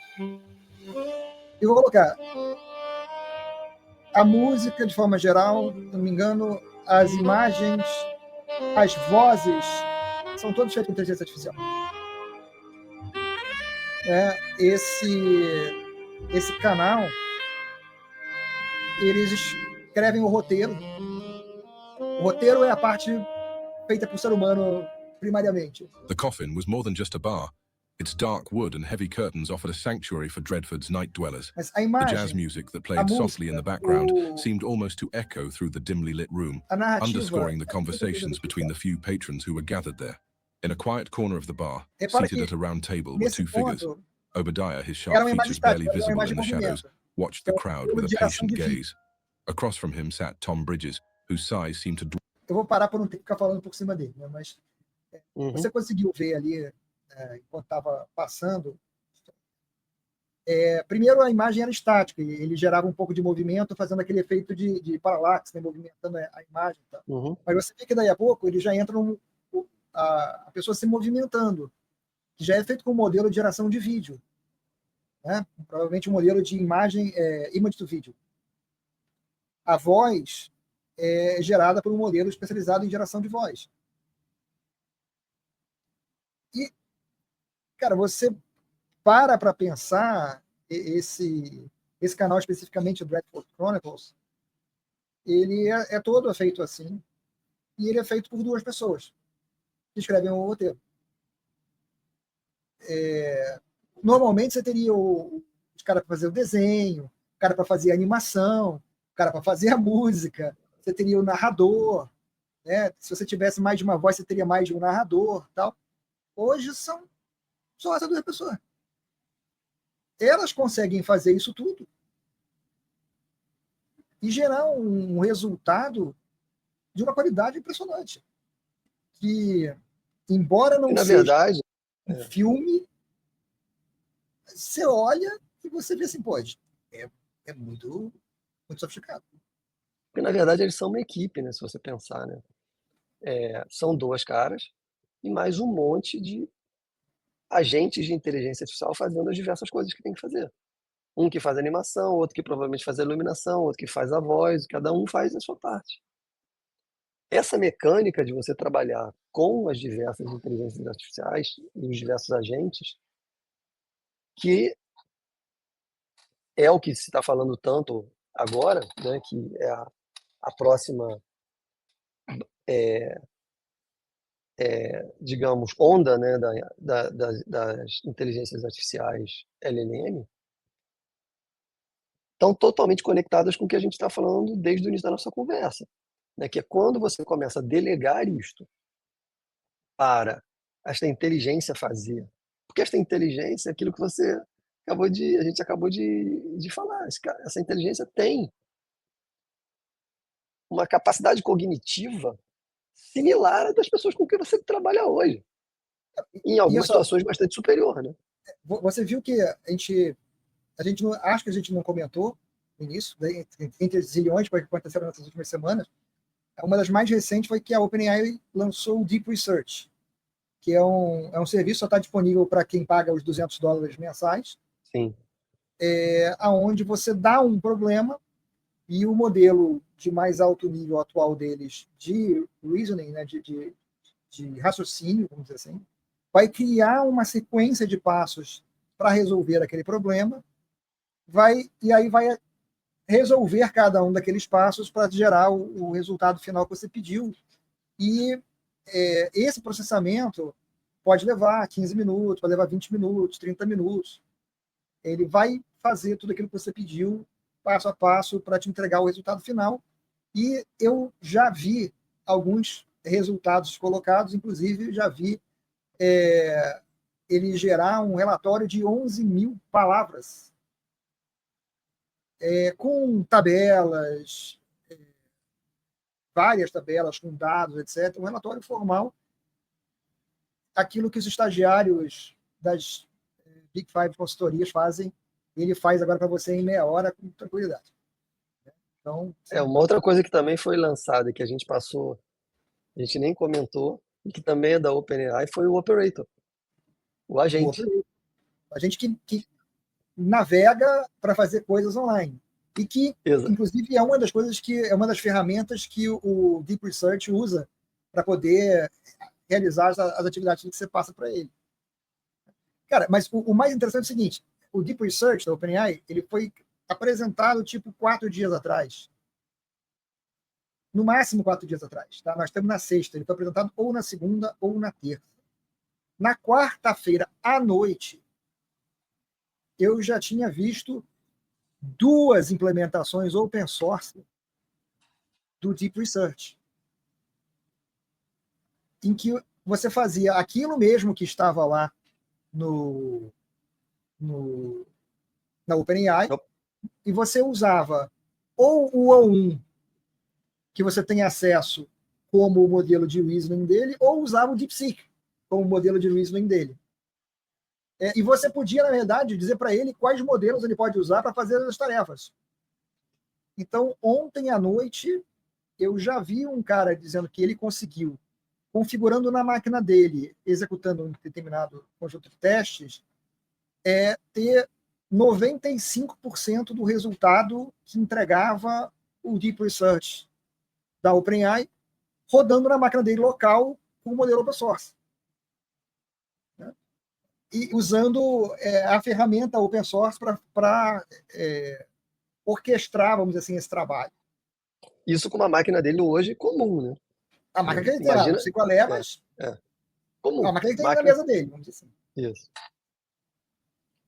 E vou colocar a música de forma geral, se não me engano, as imagens, as vozes, são todas feitas com inteligência artificial. Esse canal, eles escrevem o roteiro. O roteiro é a parte feita por ser humano primariamente. The coffin was more than just a bar. Its dark wood and heavy curtains offered a sanctuary for Dreadford's night dwellers. Mas a imagem, the jazz music that played softly in the background seemed almost to echo through the dimly lit room, underscoring the conversations between the few patrons who were gathered there. In a quiet corner of the bar, seated at a round table, were 2 figures. Obadiah, his sharp features barely visible in the shadows, watched the crowd with a patient gaze. Across from him sat Tom Bridges, whose size seemed to... Eu vou parar para não ter que ficar falando por cima dele, né? Mas você conseguiu ver ali, enquanto estava passando. Primeiro, a imagem era estática, e ele gerava um pouco de movimento, fazendo aquele efeito de paralaxe, né? Movimentando a imagem. Tá? Mas você vê que daí a pouco ele já entra a pessoa se movimentando, que já é feito com um modelo de geração de vídeo. Né? Provavelmente um modelo de imagem, image to vídeo. A voz é gerada por um modelo especializado em geração de voz. E, cara, você para pensar esse canal especificamente, o Dreadford Chronicles, ele é todo feito assim, e ele é feito por 2 pessoas que escrevem o roteiro. Normalmente você teria os caras para fazer o desenho, o cara para fazer a animação, o cara para fazer a música, você teria o narrador, né? Se você tivesse mais de uma voz, você teria mais de um narrador, tal. Hoje são só essas 2 pessoas. Elas conseguem fazer isso tudo e gerar um resultado de uma qualidade impressionante. Que, embora não na seja verdade, um filme, você olha e você vê assim, pode, é muito, muito sofisticado. Porque, na verdade, eles são uma equipe, né? Se você pensar, né? são 2 caras e mais um monte de agentes de inteligência artificial fazendo as diversas coisas que tem que fazer. Um que faz animação, outro que provavelmente faz a iluminação, outro que faz a voz, cada um faz a sua parte. Essa mecânica de você trabalhar com as diversas inteligências artificiais e os diversos agentes, que é o que se está falando tanto agora, né, que é a próxima, digamos, onda, né, das inteligências artificiais LLM, estão totalmente conectadas com o que a gente está falando desde o início da nossa conversa, né, que é quando você começa a delegar isto para esta inteligência fazer. Porque esta inteligência é aquilo que a gente acabou de falar. Essa inteligência tem uma capacidade cognitiva similar à das pessoas com quem você trabalha hoje. Em algumas situações bastante superior, né? Você viu que acho que a gente não comentou no início, entre as zilhões que aconteceram nessas últimas semanas, uma das mais recentes foi que a OpenAI lançou o Deep Research, que é um serviço, só está disponível para quem paga os $200 mensais. Sim. Onde você dá um problema e o modelo de mais alto nível atual deles de reasoning, né, de raciocínio, vamos dizer assim, vai criar uma sequência de passos para resolver aquele problema, e aí vai resolver cada um daqueles passos para gerar o resultado final que você pediu. E esse processamento pode levar 15 minutos, pode levar 20 minutos, 30 minutos. Ele vai fazer tudo aquilo que você pediu, passo a passo, para te entregar o resultado final. E eu já vi alguns resultados colocados, inclusive já vi ele gerar um relatório de 11.000 palavras, com tabelas, várias tabelas com dados, etc. Um relatório formal, aquilo que os estagiários das Big Five consultorias fazem, ele faz agora para você em meia hora com tranquilidade. Então, uma outra coisa que também foi lançada, que a gente nem comentou, e que também é da OpenAI, foi o Operator, o agente. A gente que navega para fazer coisas online. E que, inclusive, é uma das ferramentas que o Deep Research usa para poder realizar as atividades que você passa para ele. Cara, mas o mais interessante é o seguinte: o Deep Research da OpenAI, ele foi apresentado 4 dias atrás. No máximo 4 dias atrás. Tá? Nós estamos na sexta. Ele foi apresentado ou na segunda ou na terça. Na quarta-feira à noite, eu já tinha visto 2 implementações open source do Deep Research, em que você fazia aquilo mesmo que estava lá na OpenAI, e você usava ou o O1, que você tem acesso como o modelo de reasoning dele, ou usava o DeepSeek como modelo de reasoning dele. E você podia, na verdade, dizer para ele quais modelos ele pode usar para fazer as tarefas. Então, ontem à noite, eu já vi um cara dizendo que ele conseguiu, configurando na máquina dele, executando um determinado conjunto de testes, ter 95% do resultado que entregava o Deep Research da OpenAI, rodando na máquina dele local com o modelo open source. E usando a ferramenta open source para orquestrar, vamos dizer assim, esse trabalho. Isso com uma máquina dele hoje comum, né? A máquina que ele tem lá, não sei qual é, mas... comum. A máquina que ele tem na mesa dele, vamos dizer assim. Isso.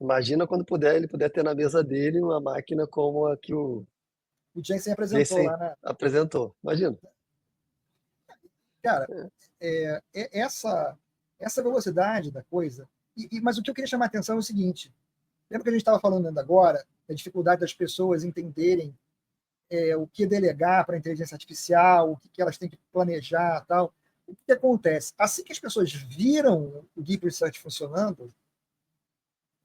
Imagina quando ele puder ter na mesa dele uma máquina como a que o Jensen apresentou lá, né? Apresentou, imagina. Cara, essa velocidade da coisa... Mas o que eu queria chamar a atenção é o seguinte: lembra que a gente estava falando agora da dificuldade das pessoas entenderem o que delegar para a inteligência artificial, o que elas têm que planejar, tal. O que acontece? Assim que as pessoas viram o Deep Research funcionando,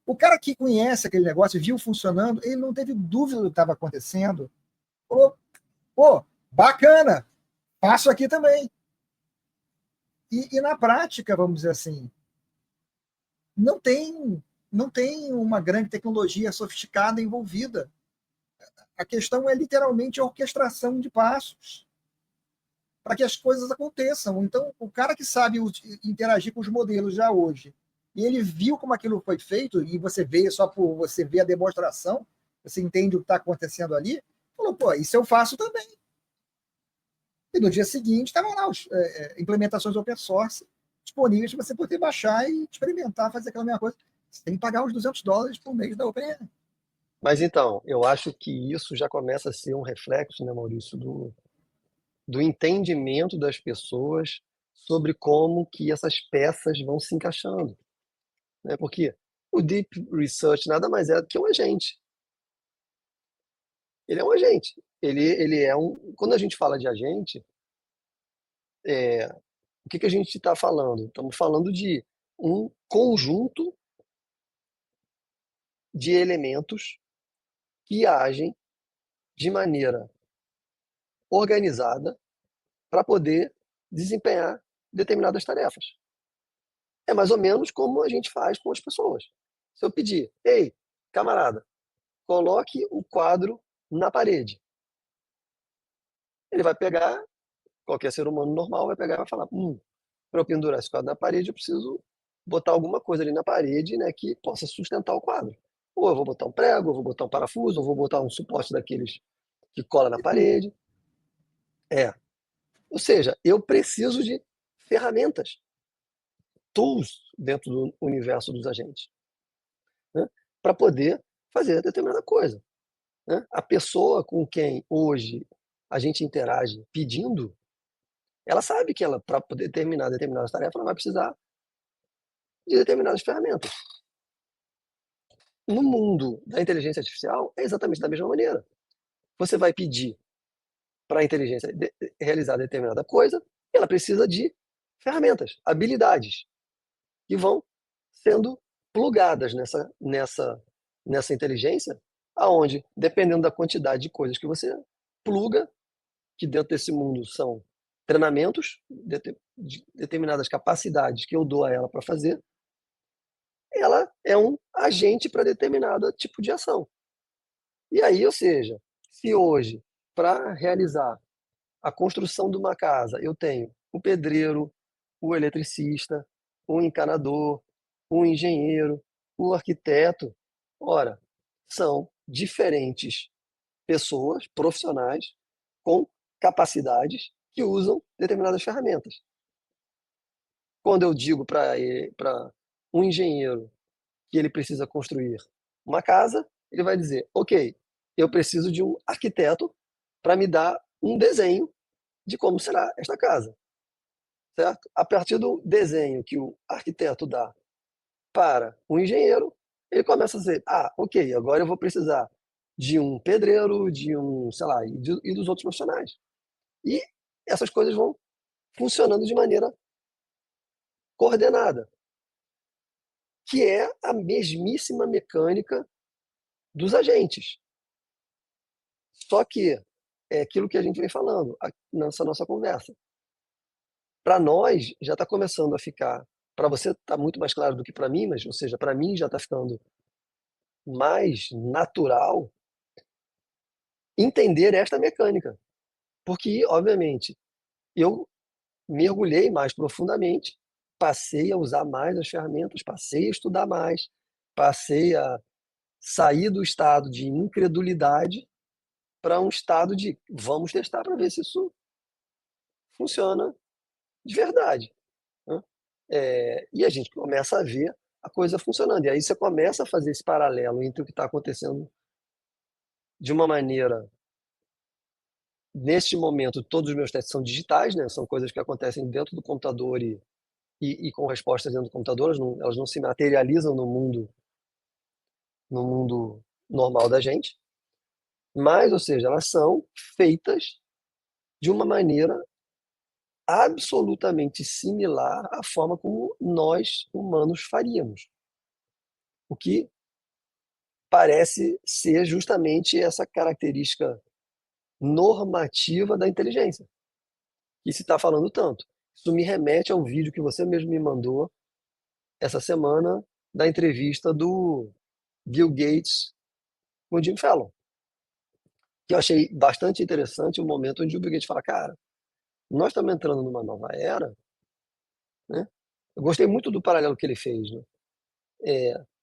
o cara que conhece aquele negócio, viu funcionando, ele não teve dúvida do que estava acontecendo. Falou, pô, bacana, faço aqui também. E na prática, vamos dizer assim, não tem uma grande tecnologia sofisticada envolvida. A questão é literalmente a orquestração de passos para que as coisas aconteçam. Então, o cara que sabe interagir com os modelos já hoje, e ele viu como aquilo foi feito, e você vê só por você ver a demonstração, você entende o que está acontecendo ali, falou, pô, isso eu faço também. E no dia seguinte estavam lá implementações open source disponíveis para você poder baixar e experimentar, fazer aquela mesma coisa. Você tem que pagar os $200 por mês da OpenAI. Mas então, eu acho que isso já começa a ser um reflexo, né, Maurício, do entendimento das pessoas sobre como que essas peças vão se encaixando, né? Porque o Deep Research nada mais é do que um agente. Ele é um agente. Ele é um. Quando a gente fala de agente, o que a gente está falando? Estamos falando de um conjunto de elementos que agem de maneira organizada para poder desempenhar determinadas tarefas. É mais ou menos como a gente faz com as pessoas. Se eu pedir, ei, camarada, coloque o quadro na parede. Ele vai pegar, qualquer ser humano normal vai pegar e vai falar, para eu pendurar esse quadro na parede, eu preciso botar alguma coisa ali na parede, né, que possa sustentar o quadro. Ou eu vou botar um prego, ou vou botar um parafuso, ou vou botar um suporte daqueles que cola na parede. Ou seja, eu preciso de ferramentas, tools dentro do universo dos agentes, né, para poder fazer determinada coisa, né? A pessoa com quem hoje a gente interage pedindo, ela sabe que ela, para poder terminar determinadas tarefas, ela vai precisar de determinadas ferramentas. No mundo da inteligência artificial, é exatamente da mesma maneira. Você vai pedir para a inteligência realizar determinada coisa, e ela precisa de ferramentas, habilidades, que vão sendo plugadas nessa inteligência, aonde, dependendo da quantidade de coisas que você pluga, que dentro desse mundo são treinamentos, de determinadas capacidades que eu dou a ela para fazer, ela é um agente para determinado tipo de ação. E aí, ou seja, se hoje, para realizar a construção de uma casa, eu tenho o pedreiro, o eletricista, o encanador, o engenheiro, o arquiteto, ora, são diferentes pessoas, profissionais, com capacidades que usam determinadas ferramentas. Quando eu digo para um engenheiro que ele precisa construir uma casa, ele vai dizer, ok, eu preciso de um arquiteto para me dar um desenho de como será esta casa, certo? A partir do desenho que o arquiteto dá para o engenheiro, ele começa a dizer, ok, agora eu vou precisar de um pedreiro, de um, sei lá, e dos outros profissionais. E essas coisas vão funcionando de maneira coordenada, que é a mesmíssima mecânica dos agentes. Só que é aquilo que a gente vem falando nessa nossa conversa. Para nós, já está começando a ficar, para você está muito mais claro do que para mim, mas, ou seja, para mim já está ficando mais natural entender esta mecânica. Porque, obviamente, eu mergulhei mais profundamente, passei a usar mais as ferramentas, passei a estudar mais, passei a sair do estado de incredulidade para um estado de vamos testar para ver se isso funciona de verdade, né? E a gente começa a ver a coisa funcionando. E aí você começa a fazer esse paralelo entre o que está acontecendo de uma maneira. Neste momento, todos os meus testes são digitais, né? São coisas que acontecem dentro do computador e com respostas dentro do computador, elas não se materializam no mundo normal da gente. Mas, ou seja, elas são feitas de uma maneira absolutamente similar à forma como nós, humanos, faríamos. O que parece ser justamente essa característica normativa da inteligência, que se está falando tanto. Isso me remete ao vídeo que você mesmo me mandou essa semana da entrevista do Bill Gates com o Jim Fallon, que eu achei bastante interessante o momento onde o Bill Gates fala, cara, nós estamos entrando numa nova era, né? Eu gostei muito do paralelo que ele fez, né?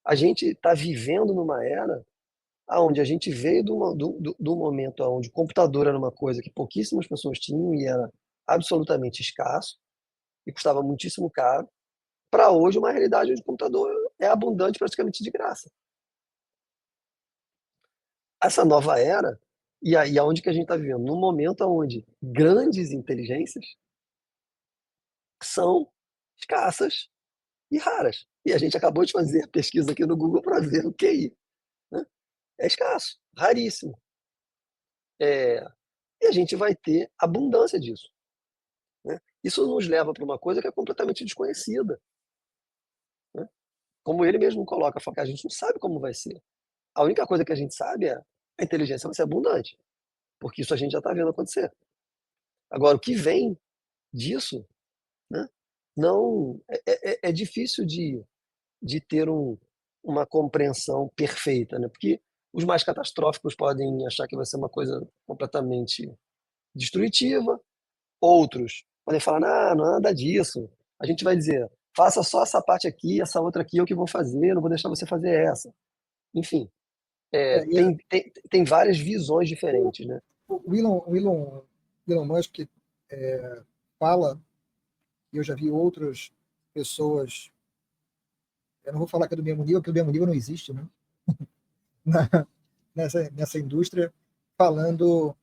A gente está vivendo numa era onde a gente veio do momento onde o computador era uma coisa que pouquíssimas pessoas tinham e era absolutamente escasso e custava muitíssimo caro, para hoje uma realidade onde o computador é abundante praticamente de graça. Essa nova era, e aí aonde que a gente está vivendo? Num momento onde grandes inteligências são escassas e raras. E a gente acabou de fazer a pesquisa aqui no Google para ver o QI. Né? É escasso, raríssimo. E a gente vai ter abundância disso. Né? Isso nos leva para uma coisa que é completamente desconhecida. Né? Como ele mesmo coloca, fala que a gente não sabe como vai ser. A única coisa que a gente sabe é a inteligência vai ser abundante, porque isso a gente já está vendo acontecer. Agora, o que vem disso, né, não é difícil de ter uma compreensão perfeita, né? Porque os mais catastróficos podem achar que vai ser uma coisa completamente destrutiva, outros podem falar, não é nada disso. A gente vai dizer, faça só essa parte aqui, essa outra aqui é o que eu vou fazer, não vou deixar você fazer essa. Enfim, tem várias visões diferentes, né? O Elon Musk fala, e eu já vi outras pessoas, eu não vou falar que é do mesmo nível, porque o mesmo nível não existe, né? nessa indústria, falando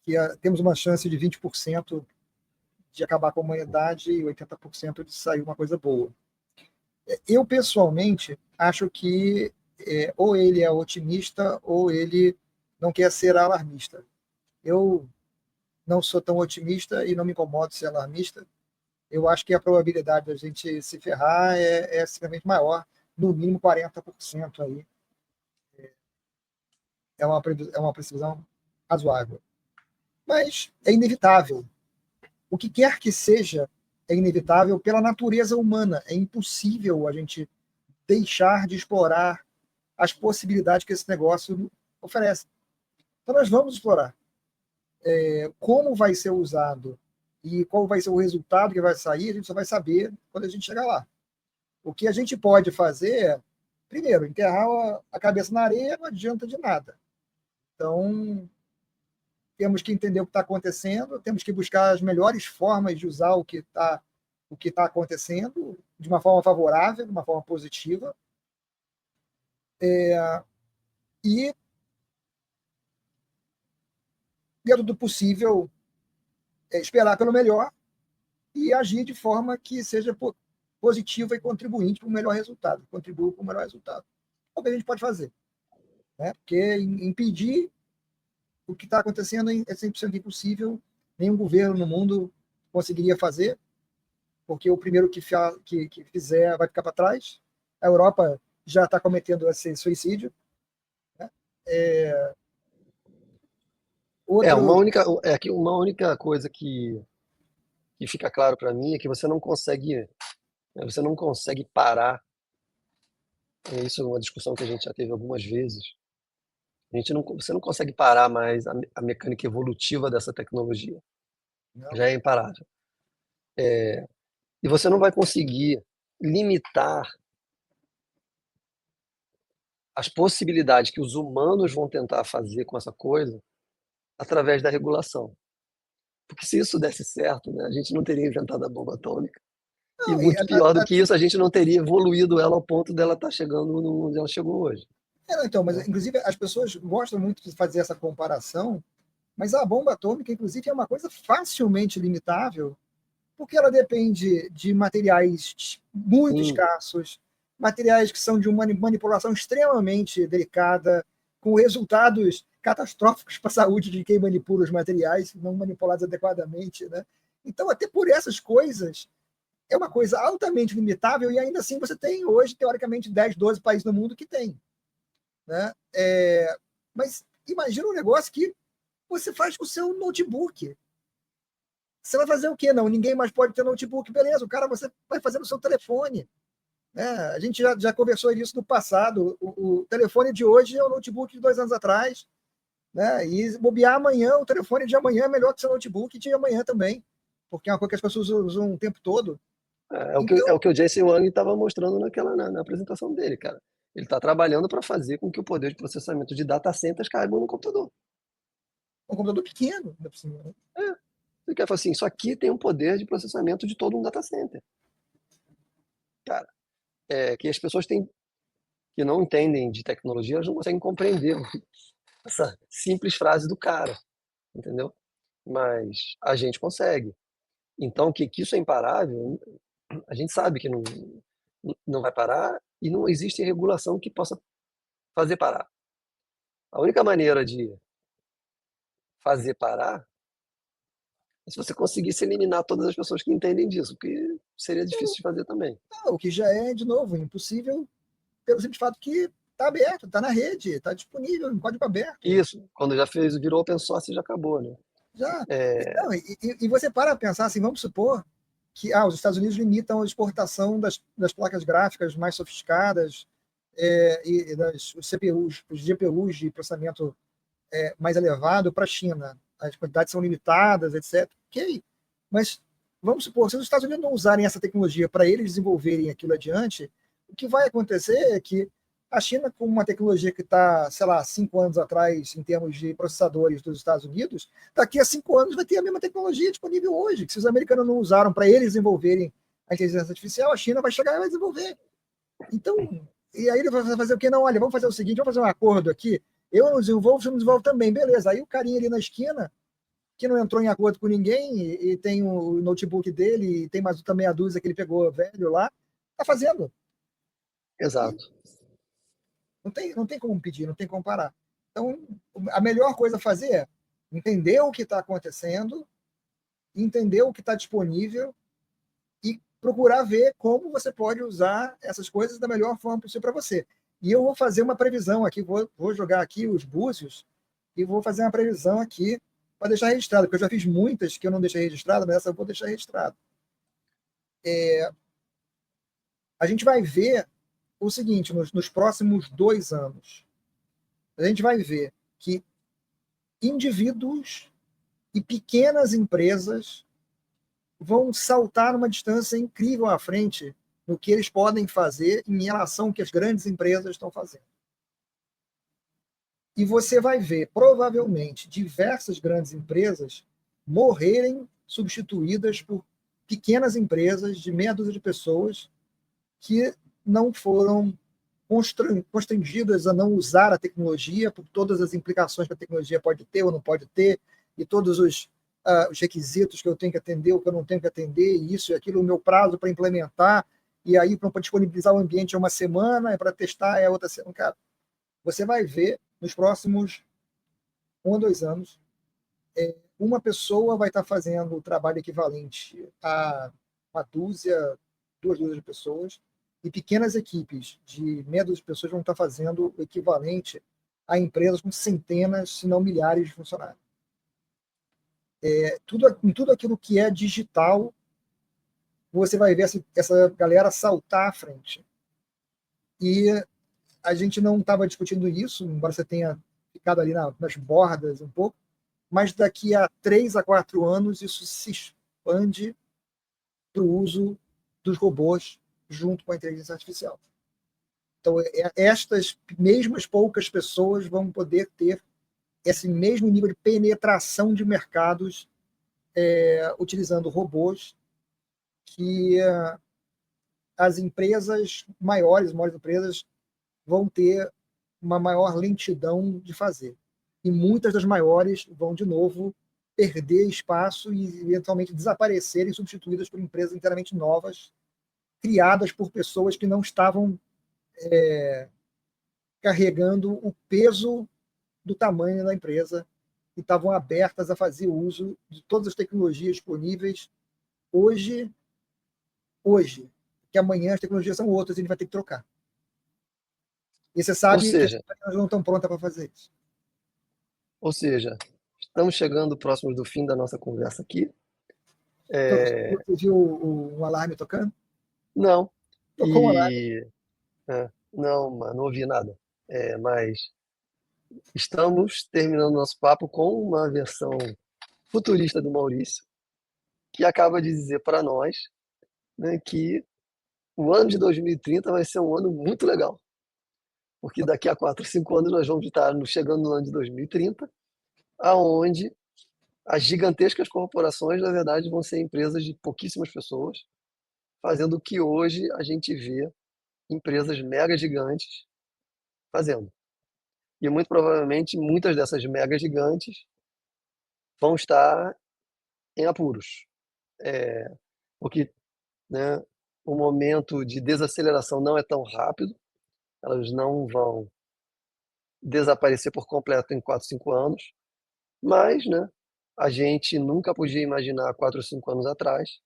que temos uma chance de 20% de acabar com a humanidade e 80% de sair uma coisa boa. Eu, pessoalmente, acho que ou ele é otimista ou ele não quer ser alarmista. Eu não sou tão otimista e não me incomodo ser alarmista. Eu acho que a probabilidade da gente se ferrar é simplesmente maior, no mínimo 40% aí. É uma precisão razoável. Mas é inevitável. O que quer que seja é inevitável pela natureza humana. É impossível a gente deixar de explorar as possibilidades que esse negócio oferece. Então nós vamos explorar. Como vai ser usado e qual vai ser o resultado que vai sair, a gente só vai saber quando a gente chegar lá. O que a gente pode fazer é, primeiro, enterrar a cabeça na areia não adianta de nada. Então, temos que entender o que está acontecendo, temos que buscar as melhores formas de usar o que está acontecendo de uma forma favorável, de uma forma positiva. E, dentro do possível, esperar pelo melhor e agir de forma que seja positiva e contribuinte para o melhor resultado, contribua para o melhor resultado. É o que a gente pode fazer. Né? Porque impedir o que está acontecendo é 100% impossível, nenhum governo no mundo conseguiria fazer, porque o primeiro que fizer vai ficar para trás. A Europa já está cometendo esse suicídio. Né? Uma única coisa que fica claro para mim é que você não consegue parar. Isso é uma discussão que a gente já teve algumas vezes. Você não consegue parar mais a mecânica evolutiva dessa tecnologia. Não. Já é imparável. E você não vai conseguir limitar as possibilidades que os humanos vão tentar fazer com essa coisa através da regulação. Porque se isso desse certo, né, a gente não teria inventado a bomba atômica. E muito pior do que isso, a gente não teria evoluído ela ao ponto dela estar chegando onde ela chegou hoje. Então, mas inclusive as pessoas gostam muito de fazer essa comparação, mas a bomba atômica, inclusive, é uma coisa facilmente limitável, porque ela depende de materiais muito escassos, materiais que são de uma manipulação extremamente delicada, com resultados catastróficos para a saúde de quem manipula os materiais, não manipulados adequadamente. Né? Então, até por essas coisas, é uma coisa altamente limitável e ainda assim você tem hoje, teoricamente, 10, 12 países no mundo que tem. Né? Mas imagina um negócio que você faz com o seu notebook. Você vai fazer o quê? Não, ninguém mais pode ter notebook. Beleza, o cara você vai fazer no seu telefone. Né? A gente já conversou disso no passado. O telefone de hoje é o notebook de 2 anos atrás. Né? E bobear amanhã, o telefone de amanhã é melhor que o seu notebook de amanhã também. Porque é uma coisa que as pessoas usam o tempo todo. É o que o Jensen Huang estava mostrando na apresentação dele, cara. Ele está trabalhando para fazer com que o poder de processamento de data centers caiba no computador. Um computador pequeno. Né? Ele quer falar assim, isso aqui tem um poder de processamento de todo um data center. Cara, que as pessoas que não entendem de tecnologia, elas não conseguem compreender essa simples frase do cara, entendeu? Mas a gente consegue. Então, que isso é imparável, a gente sabe que não vai parar e não existe regulação que possa fazer parar. A única maneira de fazer parar é se você conseguisse eliminar todas as pessoas que entendem disso, que seria difícil de fazer também. O que já é, de novo, impossível pelo simples fato que está aberto, está na rede, está disponível em código aberto. Isso, quando virou open source, já acabou, né? Já. Não, e você para pensar assim, vamos supor que os Estados Unidos limitam a exportação das placas gráficas mais sofisticadas e os CPUs, os GPUs de processamento mais elevado para a China. As quantidades são limitadas, etc. Ok, mas vamos supor, se os Estados Unidos não usarem essa tecnologia para eles desenvolverem aquilo adiante, o que vai acontecer é que a China, com uma tecnologia que está, sei lá, 5 anos atrás, em termos de processadores dos Estados Unidos, daqui a 5 anos vai ter a mesma tecnologia disponível hoje, que se os americanos não usaram para eles desenvolverem a inteligência artificial, a China vai chegar e vai desenvolver. Então, e aí ele vai fazer o quê? Não, olha, vamos fazer o seguinte, vamos fazer um acordo aqui, eu não desenvolvo, você não desenvolve também, beleza. Aí o carinha ali na esquina, que não entrou em acordo com ninguém, e tem o notebook dele, e tem mais também a dúzia que ele pegou velho lá, está fazendo. Exato. Não tem como pedir, não tem como parar. Então, a melhor coisa a fazer é entender o que está acontecendo, entender o que está disponível e procurar ver como você pode usar essas coisas da melhor forma possível para você. E eu vou fazer uma previsão aqui, vou jogar aqui os búzios e vou fazer uma previsão aqui para deixar registrado, porque eu já fiz muitas que eu não deixei registrada, mas essa eu vou deixar registrada. A gente vai ver o seguinte, nos próximos 2 anos, a gente vai ver que indivíduos e pequenas empresas vão saltar numa distância incrível à frente no que eles podem fazer em relação ao que as grandes empresas estão fazendo. E você vai ver, provavelmente, diversas grandes empresas morrerem substituídas por pequenas empresas de meia dúzia de pessoas que não foram constrangidas a não usar a tecnologia por todas as implicações que a tecnologia pode ter ou não pode ter, e todos os requisitos que eu tenho que atender ou que eu não tenho que atender, e isso e aquilo, o meu prazo para implementar, e aí para disponibilizar o ambiente é uma semana, para testar é outra semana. Cara, você vai ver nos próximos 1 ou 2 anos, uma pessoa vai estar fazendo o trabalho equivalente a 2 dúzias de pessoas, e pequenas equipes de meia dúzia de pessoas vão estar fazendo o equivalente a empresas com centenas, se não milhares de funcionários. Em tudo aquilo que é digital, você vai ver essa galera saltar à frente. E a gente não estava discutindo isso, embora você tenha ficado ali nas bordas um pouco, mas daqui a 3 a 4 anos isso se expande para o uso dos robôs junto com a inteligência artificial. Então, estas mesmas poucas pessoas vão poder ter esse mesmo nível de penetração de mercados utilizando robôs que as empresas maiores empresas vão ter uma maior lentidão de fazer. E muitas das maiores vão, de novo, perder espaço e, eventualmente, desaparecerem, substituídas por empresas inteiramente novas, criadas por pessoas que não estavam carregando o peso do tamanho da empresa e estavam abertas a fazer uso de todas as tecnologias disponíveis hoje, que amanhã as tecnologias são outras e a gente vai ter que trocar. E você sabe que as empresas não estão prontas para fazer isso. Ou seja, estamos chegando próximos do fim da nossa conversa aqui. Você viu um alarme tocando? Não. Tocou um alarme. Não, mano, não ouvi nada. Mas estamos terminando nosso papo com uma versão futurista do Maurício, que acaba de dizer para nós, né, que o ano de 2030 vai ser um ano muito legal. Porque daqui a 4, 5 anos nós vamos estar chegando no ano de 2030, aonde as gigantescas corporações, na verdade, vão ser empresas de pouquíssimas pessoas, fazendo o que hoje a gente vê empresas mega gigantes fazendo. E muito provavelmente muitas dessas mega gigantes vão estar em apuros, porque, né, o momento de desaceleração não é tão rápido, elas não vão desaparecer por completo em 4, 5 anos, mas, né, a gente nunca podia imaginar 4 ou 5 anos atrás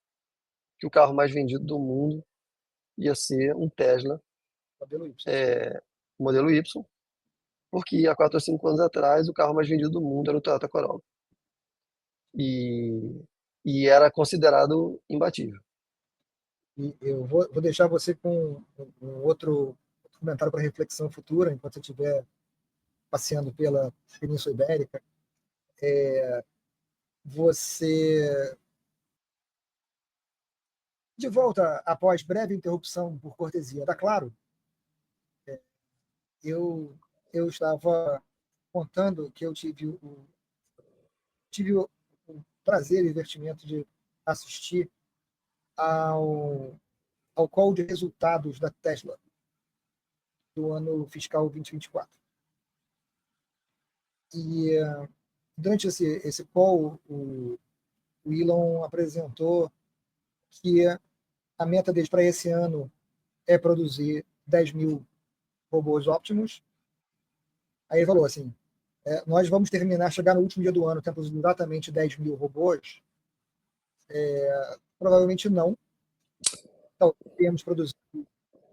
que o carro mais vendido do mundo ia ser um Tesla Modelo Y. modelo Y, porque há 4 ou 5 anos atrás o carro mais vendido do mundo era o Toyota Corolla. E era considerado imbatível. E eu vou deixar você com um outro comentário para reflexão futura, enquanto você estiver passeando pela Península Ibérica. Você, de volta após breve interrupção por cortesia da Claro, eu estava contando que eu tive o prazer e o divertimento de assistir ao call de resultados da Tesla do ano fiscal 2024. E durante esse call, o Elon apresentou que a meta deles para esse ano é produzir 10 mil robôs Optimus. Aí ele falou assim, nós vamos chegar no último dia do ano, temos exatamente 10 mil robôs? Provavelmente não. Talvez tenhamos produzido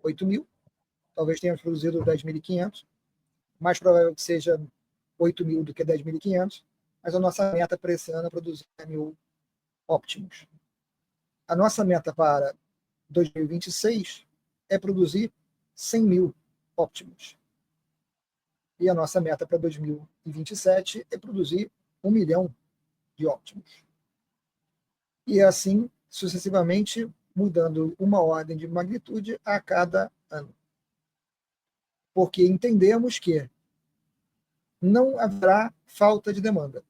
8 mil, talvez tenhamos produzido 10.500, mais provável que seja 8 mil do que 10.500, mas a nossa meta para esse ano é produzir 10 mil Optimus. A nossa meta para 2026 é produzir 100 mil Optimus. E a nossa meta para 2027 é produzir 1 milhão de Optimus. E assim, sucessivamente, mudando uma ordem de magnitude a cada ano. Porque entendemos que não haverá falta de demanda.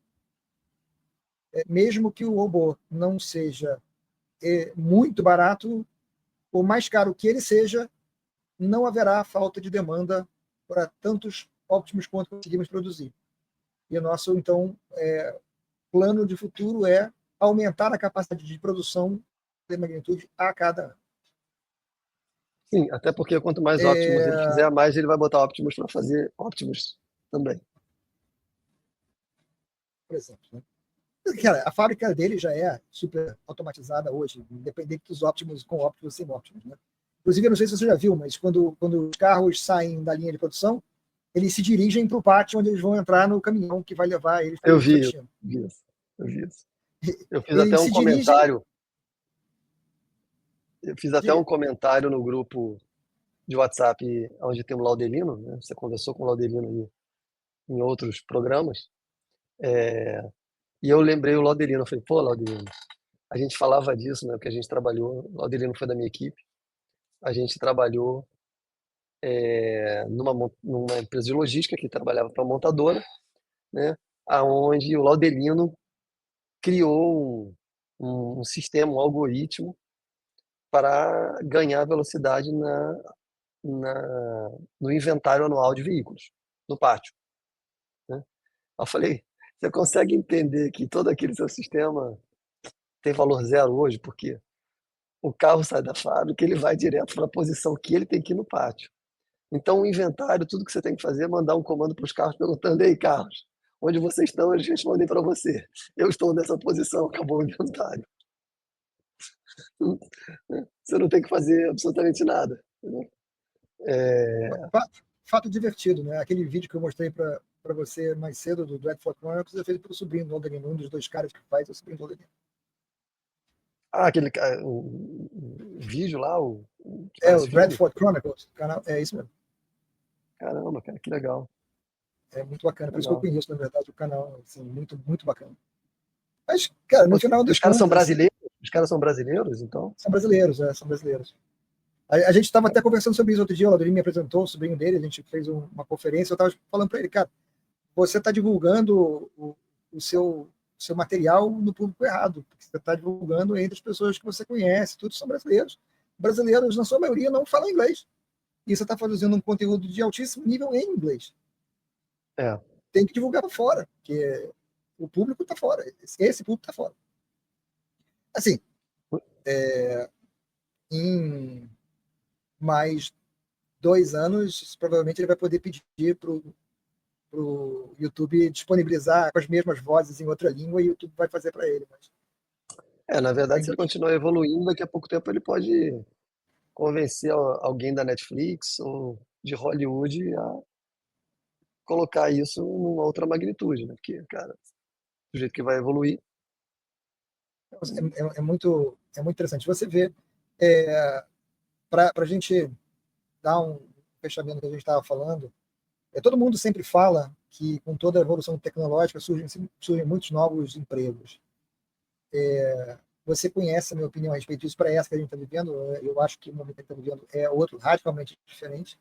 Mesmo que o robô não seja muito barato, ou mais caro que ele seja, não haverá falta de demanda para tantos Optimus quanto conseguimos produzir. E o nosso, então, plano de futuro é aumentar a capacidade de produção de magnitude a cada ano. Sim, até porque quanto mais Optimus ele fizer, mais ele vai botar Optimus para fazer Optimus também. Por exemplo, né? Cara, a fábrica dele já é super automatizada hoje, independente dos Optimus com Optimus ou sem Optimus, né? Inclusive, eu não sei se você já viu, mas quando os carros saem da linha de produção, eles se dirigem para o pátio onde eles vão entrar no caminhão que vai levar eles para o destino. Eu vi isso. Eu fiz até um comentário. Eu fiz até um comentário no grupo de WhatsApp onde tem o Laudelino, né? Você conversou com o Laudelino em outros programas. E eu lembrei o Laudelino. Eu falei, pô, Laudelino, a gente falava disso, né? Porque a gente trabalhou, o Laudelino foi da minha equipe, a gente trabalhou numa empresa de logística que trabalhava para a montadora, né? Aonde o Laudelino criou um sistema, um algoritmo para ganhar velocidade no inventário anual de veículos, no pátio, né? Eu falei, você consegue entender que todo aquele seu sistema tem valor zero hoje, porque o carro sai da fábrica, ele vai direto para a posição que ele tem que ir no pátio. Então, o inventário, tudo que você tem que fazer é mandar um comando para os carros perguntando, ei, carros, onde vocês estão? Eles respondem para você. Eu estou nessa posição, acabou o inventário. Você não tem que fazer absolutamente nada. Fato divertido, né? Aquele vídeo que eu mostrei para você mais cedo do Dreadful Chronicles é feito pelo sobrinho do Laudelino, um dos dois caras que faz é o sobrinho do Laudelino. Aquele o vídeo lá, que É o parece filme? Dreadfort Chronicles, canal, é isso mesmo. Caramba, cara, que legal. É muito bacana, por isso que eu Legal. conheço, na verdade, o canal, assim, muito, muito bacana. Mas, cara, no Pô, final e das os caras são contas, brasileiros? Os caras são brasileiros, então? são brasileiros, são brasileiros. A gente estava até conversando sobre isso outro dia, o Ladorim me apresentou, o sobrinho dele, a gente fez uma conferência, eu estava falando para ele, cara, você está divulgando o seu material no público errado, porque você está divulgando entre as pessoas que você conhece, todos são brasileiros. Brasileiros, na sua maioria, não falam inglês. E você está produzindo um conteúdo de altíssimo nível em inglês. É. Tem que divulgar para fora, porque o público está fora, esse público está fora. Assim, em mais 2 anos, provavelmente ele vai poder pedir para o YouTube disponibilizar com as mesmas vozes em outra língua e o YouTube vai fazer para ele. Mas Na verdade, se ainda ele continuar evoluindo, daqui a pouco tempo ele pode convencer alguém da Netflix ou de Hollywood a colocar isso numa outra magnitude, né? Porque, cara, do jeito que vai evoluir. é muito interessante. Você vê, para a gente dar um fechamento que a gente estava falando, todo mundo sempre fala que com toda a evolução tecnológica surgem muitos novos empregos. Você conhece a minha opinião a respeito disso para essa que a gente está vivendo? Eu acho que o momento que a gente está vivendo é outro, radicalmente diferente.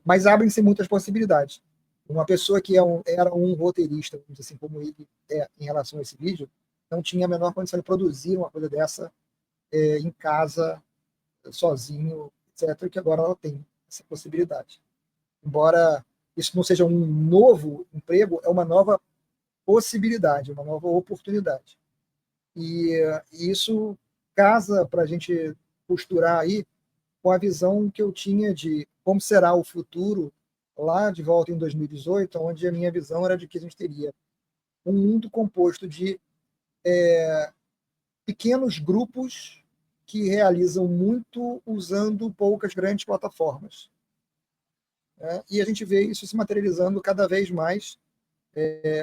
Mas abrem-se muitas possibilidades. Uma pessoa que era um roteirista, assim como ele é em relação a esse vídeo, não tinha a menor condição de produzir uma coisa dessa em casa, sozinho, etc., que agora ela tem essa possibilidade. Embora isso não seja um novo emprego, é uma nova possibilidade, uma nova oportunidade. E isso casa para a gente costurar aí com a visão que eu tinha de como será o futuro lá de volta em 2018, onde a minha visão era de que a gente teria um mundo composto de pequenos grupos que realizam muito usando poucas grandes plataformas. E a gente vê isso se materializando cada vez mais,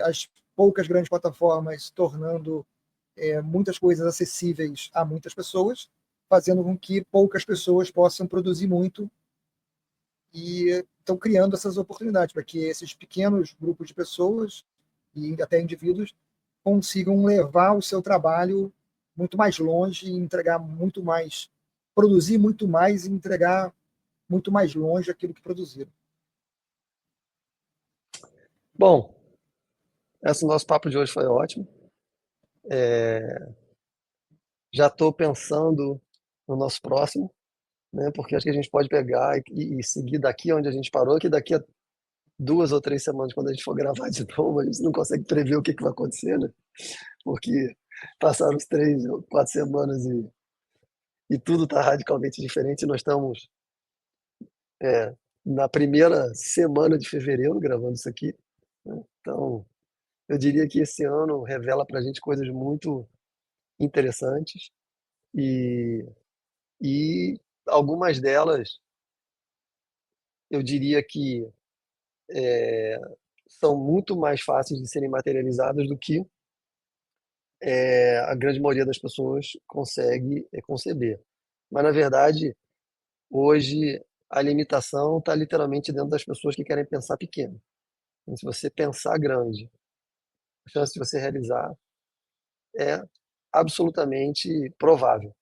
as poucas grandes plataformas tornando muitas coisas acessíveis a muitas pessoas, fazendo com que poucas pessoas possam produzir muito e estão criando essas oportunidades para que esses pequenos grupos de pessoas e até indivíduos consigam levar o seu trabalho muito mais longe e entregar muito mais, produzir muito mais e entregar muito mais longe aquilo que produziram. Bom, esse nosso papo de hoje foi ótimo. Já estou pensando no nosso próximo, né? Porque acho que a gente pode pegar e seguir daqui onde a gente parou, que daqui a 2 ou 3 semanas, quando a gente for gravar de novo, a gente não consegue prever o que vai acontecer, né? Porque passaram os 3 ou 4 semanas e tudo está radicalmente diferente. Nós estamos na primeira semana de fevereiro gravando isso aqui, né? Então, eu diria que esse ano revela para a gente coisas muito interessantes e, e algumas delas eu diria que são muito mais fáceis de serem materializadas do que a grande maioria das pessoas consegue conceber. Mas, na verdade, hoje a limitação está literalmente dentro das pessoas que querem pensar pequeno. Então, se você pensar grande, a chance de você realizar é absolutamente provável.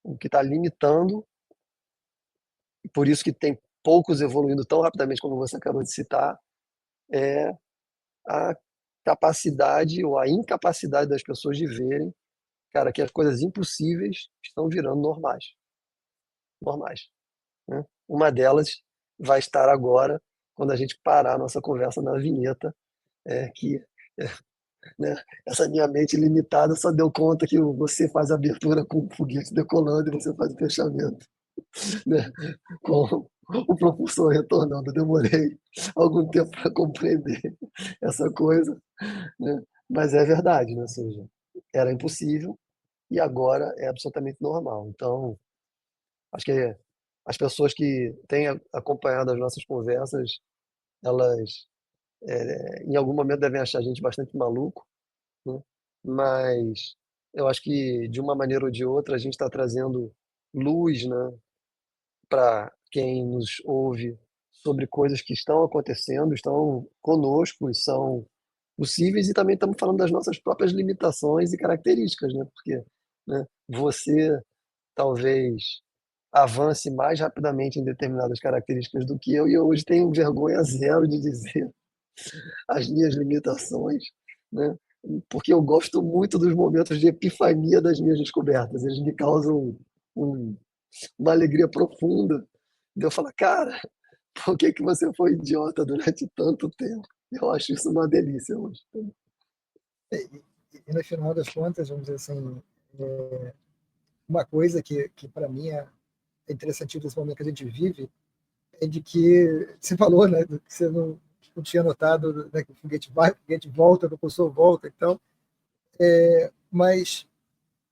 O que está limitando, e por isso que tem poucos evoluindo tão rapidamente como você acabou de citar, é a capacidade ou a incapacidade das pessoas de verem, cara, que as coisas impossíveis estão virando normais. Normais, né? Uma delas vai estar agora, quando a gente parar a nossa conversa na vinheta, que né, essa minha mente limitada só deu conta que você faz a abertura com o foguete decolando e você faz o fechamento, né, com o propulsor retornando. Eu demorei algum tempo para compreender essa coisa, né? Mas é verdade, né? Ou seja, era impossível e agora é absolutamente normal. Então, acho que as pessoas que têm acompanhado as nossas conversas, elas em algum momento devem achar a gente bastante maluco, né? Mas eu acho que, de uma maneira ou de outra, a gente está trazendo luz, né, para quem nos ouve sobre coisas que estão acontecendo, estão conosco e são possíveis, e também estamos falando das nossas próprias limitações e características, né? Porque, né, você talvez avance mais rapidamente em determinadas características do que eu, e eu hoje tenho vergonha zero de dizer as minhas limitações, né? Porque eu gosto muito dos momentos de epifania das minhas descobertas. Eles me causam um, uma alegria profunda de eu falar, cara, por que que você foi idiota durante tanto tempo? Eu acho isso uma delícia hoje. E no final das contas, vamos dizer assim, uma coisa que para mim é interessante nesse momento que a gente vive é de que você falou, né, que você não tinha notado, né, que o foguete vai, o foguete volta, o propulsor volta, então, mas,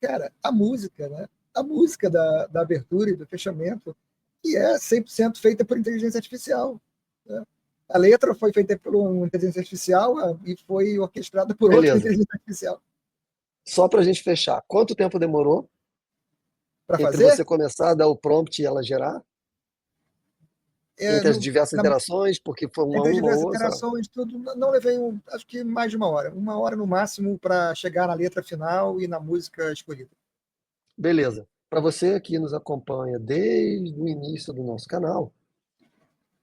cara, a música, né, a música da abertura e do fechamento, que é 100% feita por inteligência artificial, né? A letra foi feita por uma inteligência artificial e foi orquestrada por outra Beleza. inteligência artificial. Só para a gente fechar, quanto tempo demorou Para entre fazer? você começar a dar o prompt e ela gerar? Entre as diversas interações, porque foi entre as diversas ou outra? interações, tudo, não levei, acho que mais de uma hora no máximo para chegar na letra final e na música escolhida. Beleza. Para você que nos acompanha desde o início do nosso canal,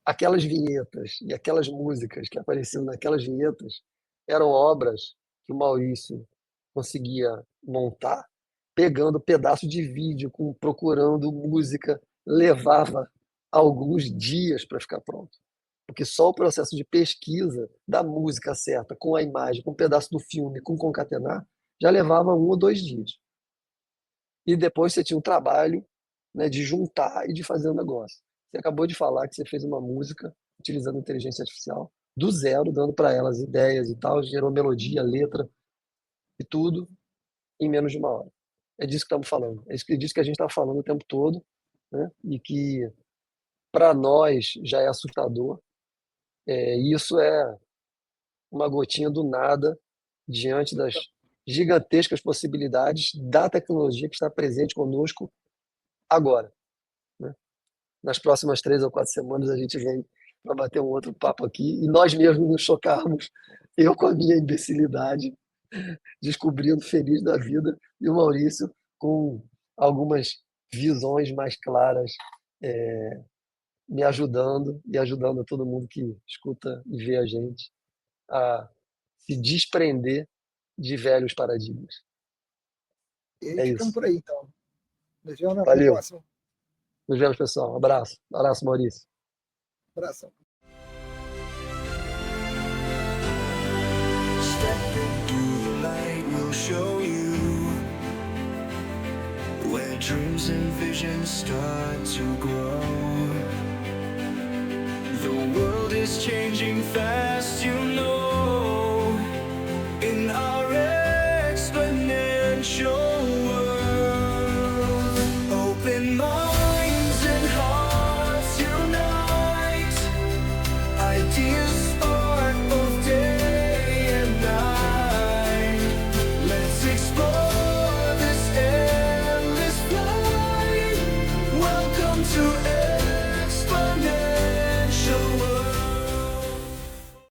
aquelas vinhetas e aquelas músicas que apareciam naquelas vinhetas eram obras que o Maurício conseguia montar, pegando pedaço de vídeo, procurando música, levava alguns dias para ficar pronto. Porque só o processo de pesquisa da música certa, com a imagem, com um pedaço do filme, com concatenar, já levava 1 ou 2 dias. E depois você tinha um trabalho, né, de juntar e de fazer um negócio. Você acabou de falar que você fez uma música utilizando inteligência artificial, do zero, dando para elas ideias e tal, gerou melodia, letra e tudo em menos de 1 hora. É disso que estamos falando. É disso que a gente está falando o tempo todo, né? E que para nós já é assustador. Isso é uma gotinha do nada diante das gigantescas possibilidades da tecnologia que está presente conosco agora, né? Nas próximas 3 ou 4 semanas a gente vem para bater um outro papo aqui e nós mesmos nos chocarmos, eu com a minha imbecilidade, descobrindo feliz da vida, e o Maurício com algumas visões mais claras, me ajudando e ajudando todo mundo que escuta e vê a gente a se desprender de velhos paradigmas. E É ficamos isso. por aí, então. Nos vemos na Valeu. próxima. Nos vemos, pessoal. Um abraço. Um abraço, Maurício. Abração. Step into the light, we'll show you where dreams and visions start to grow. The world is changing fast, you know.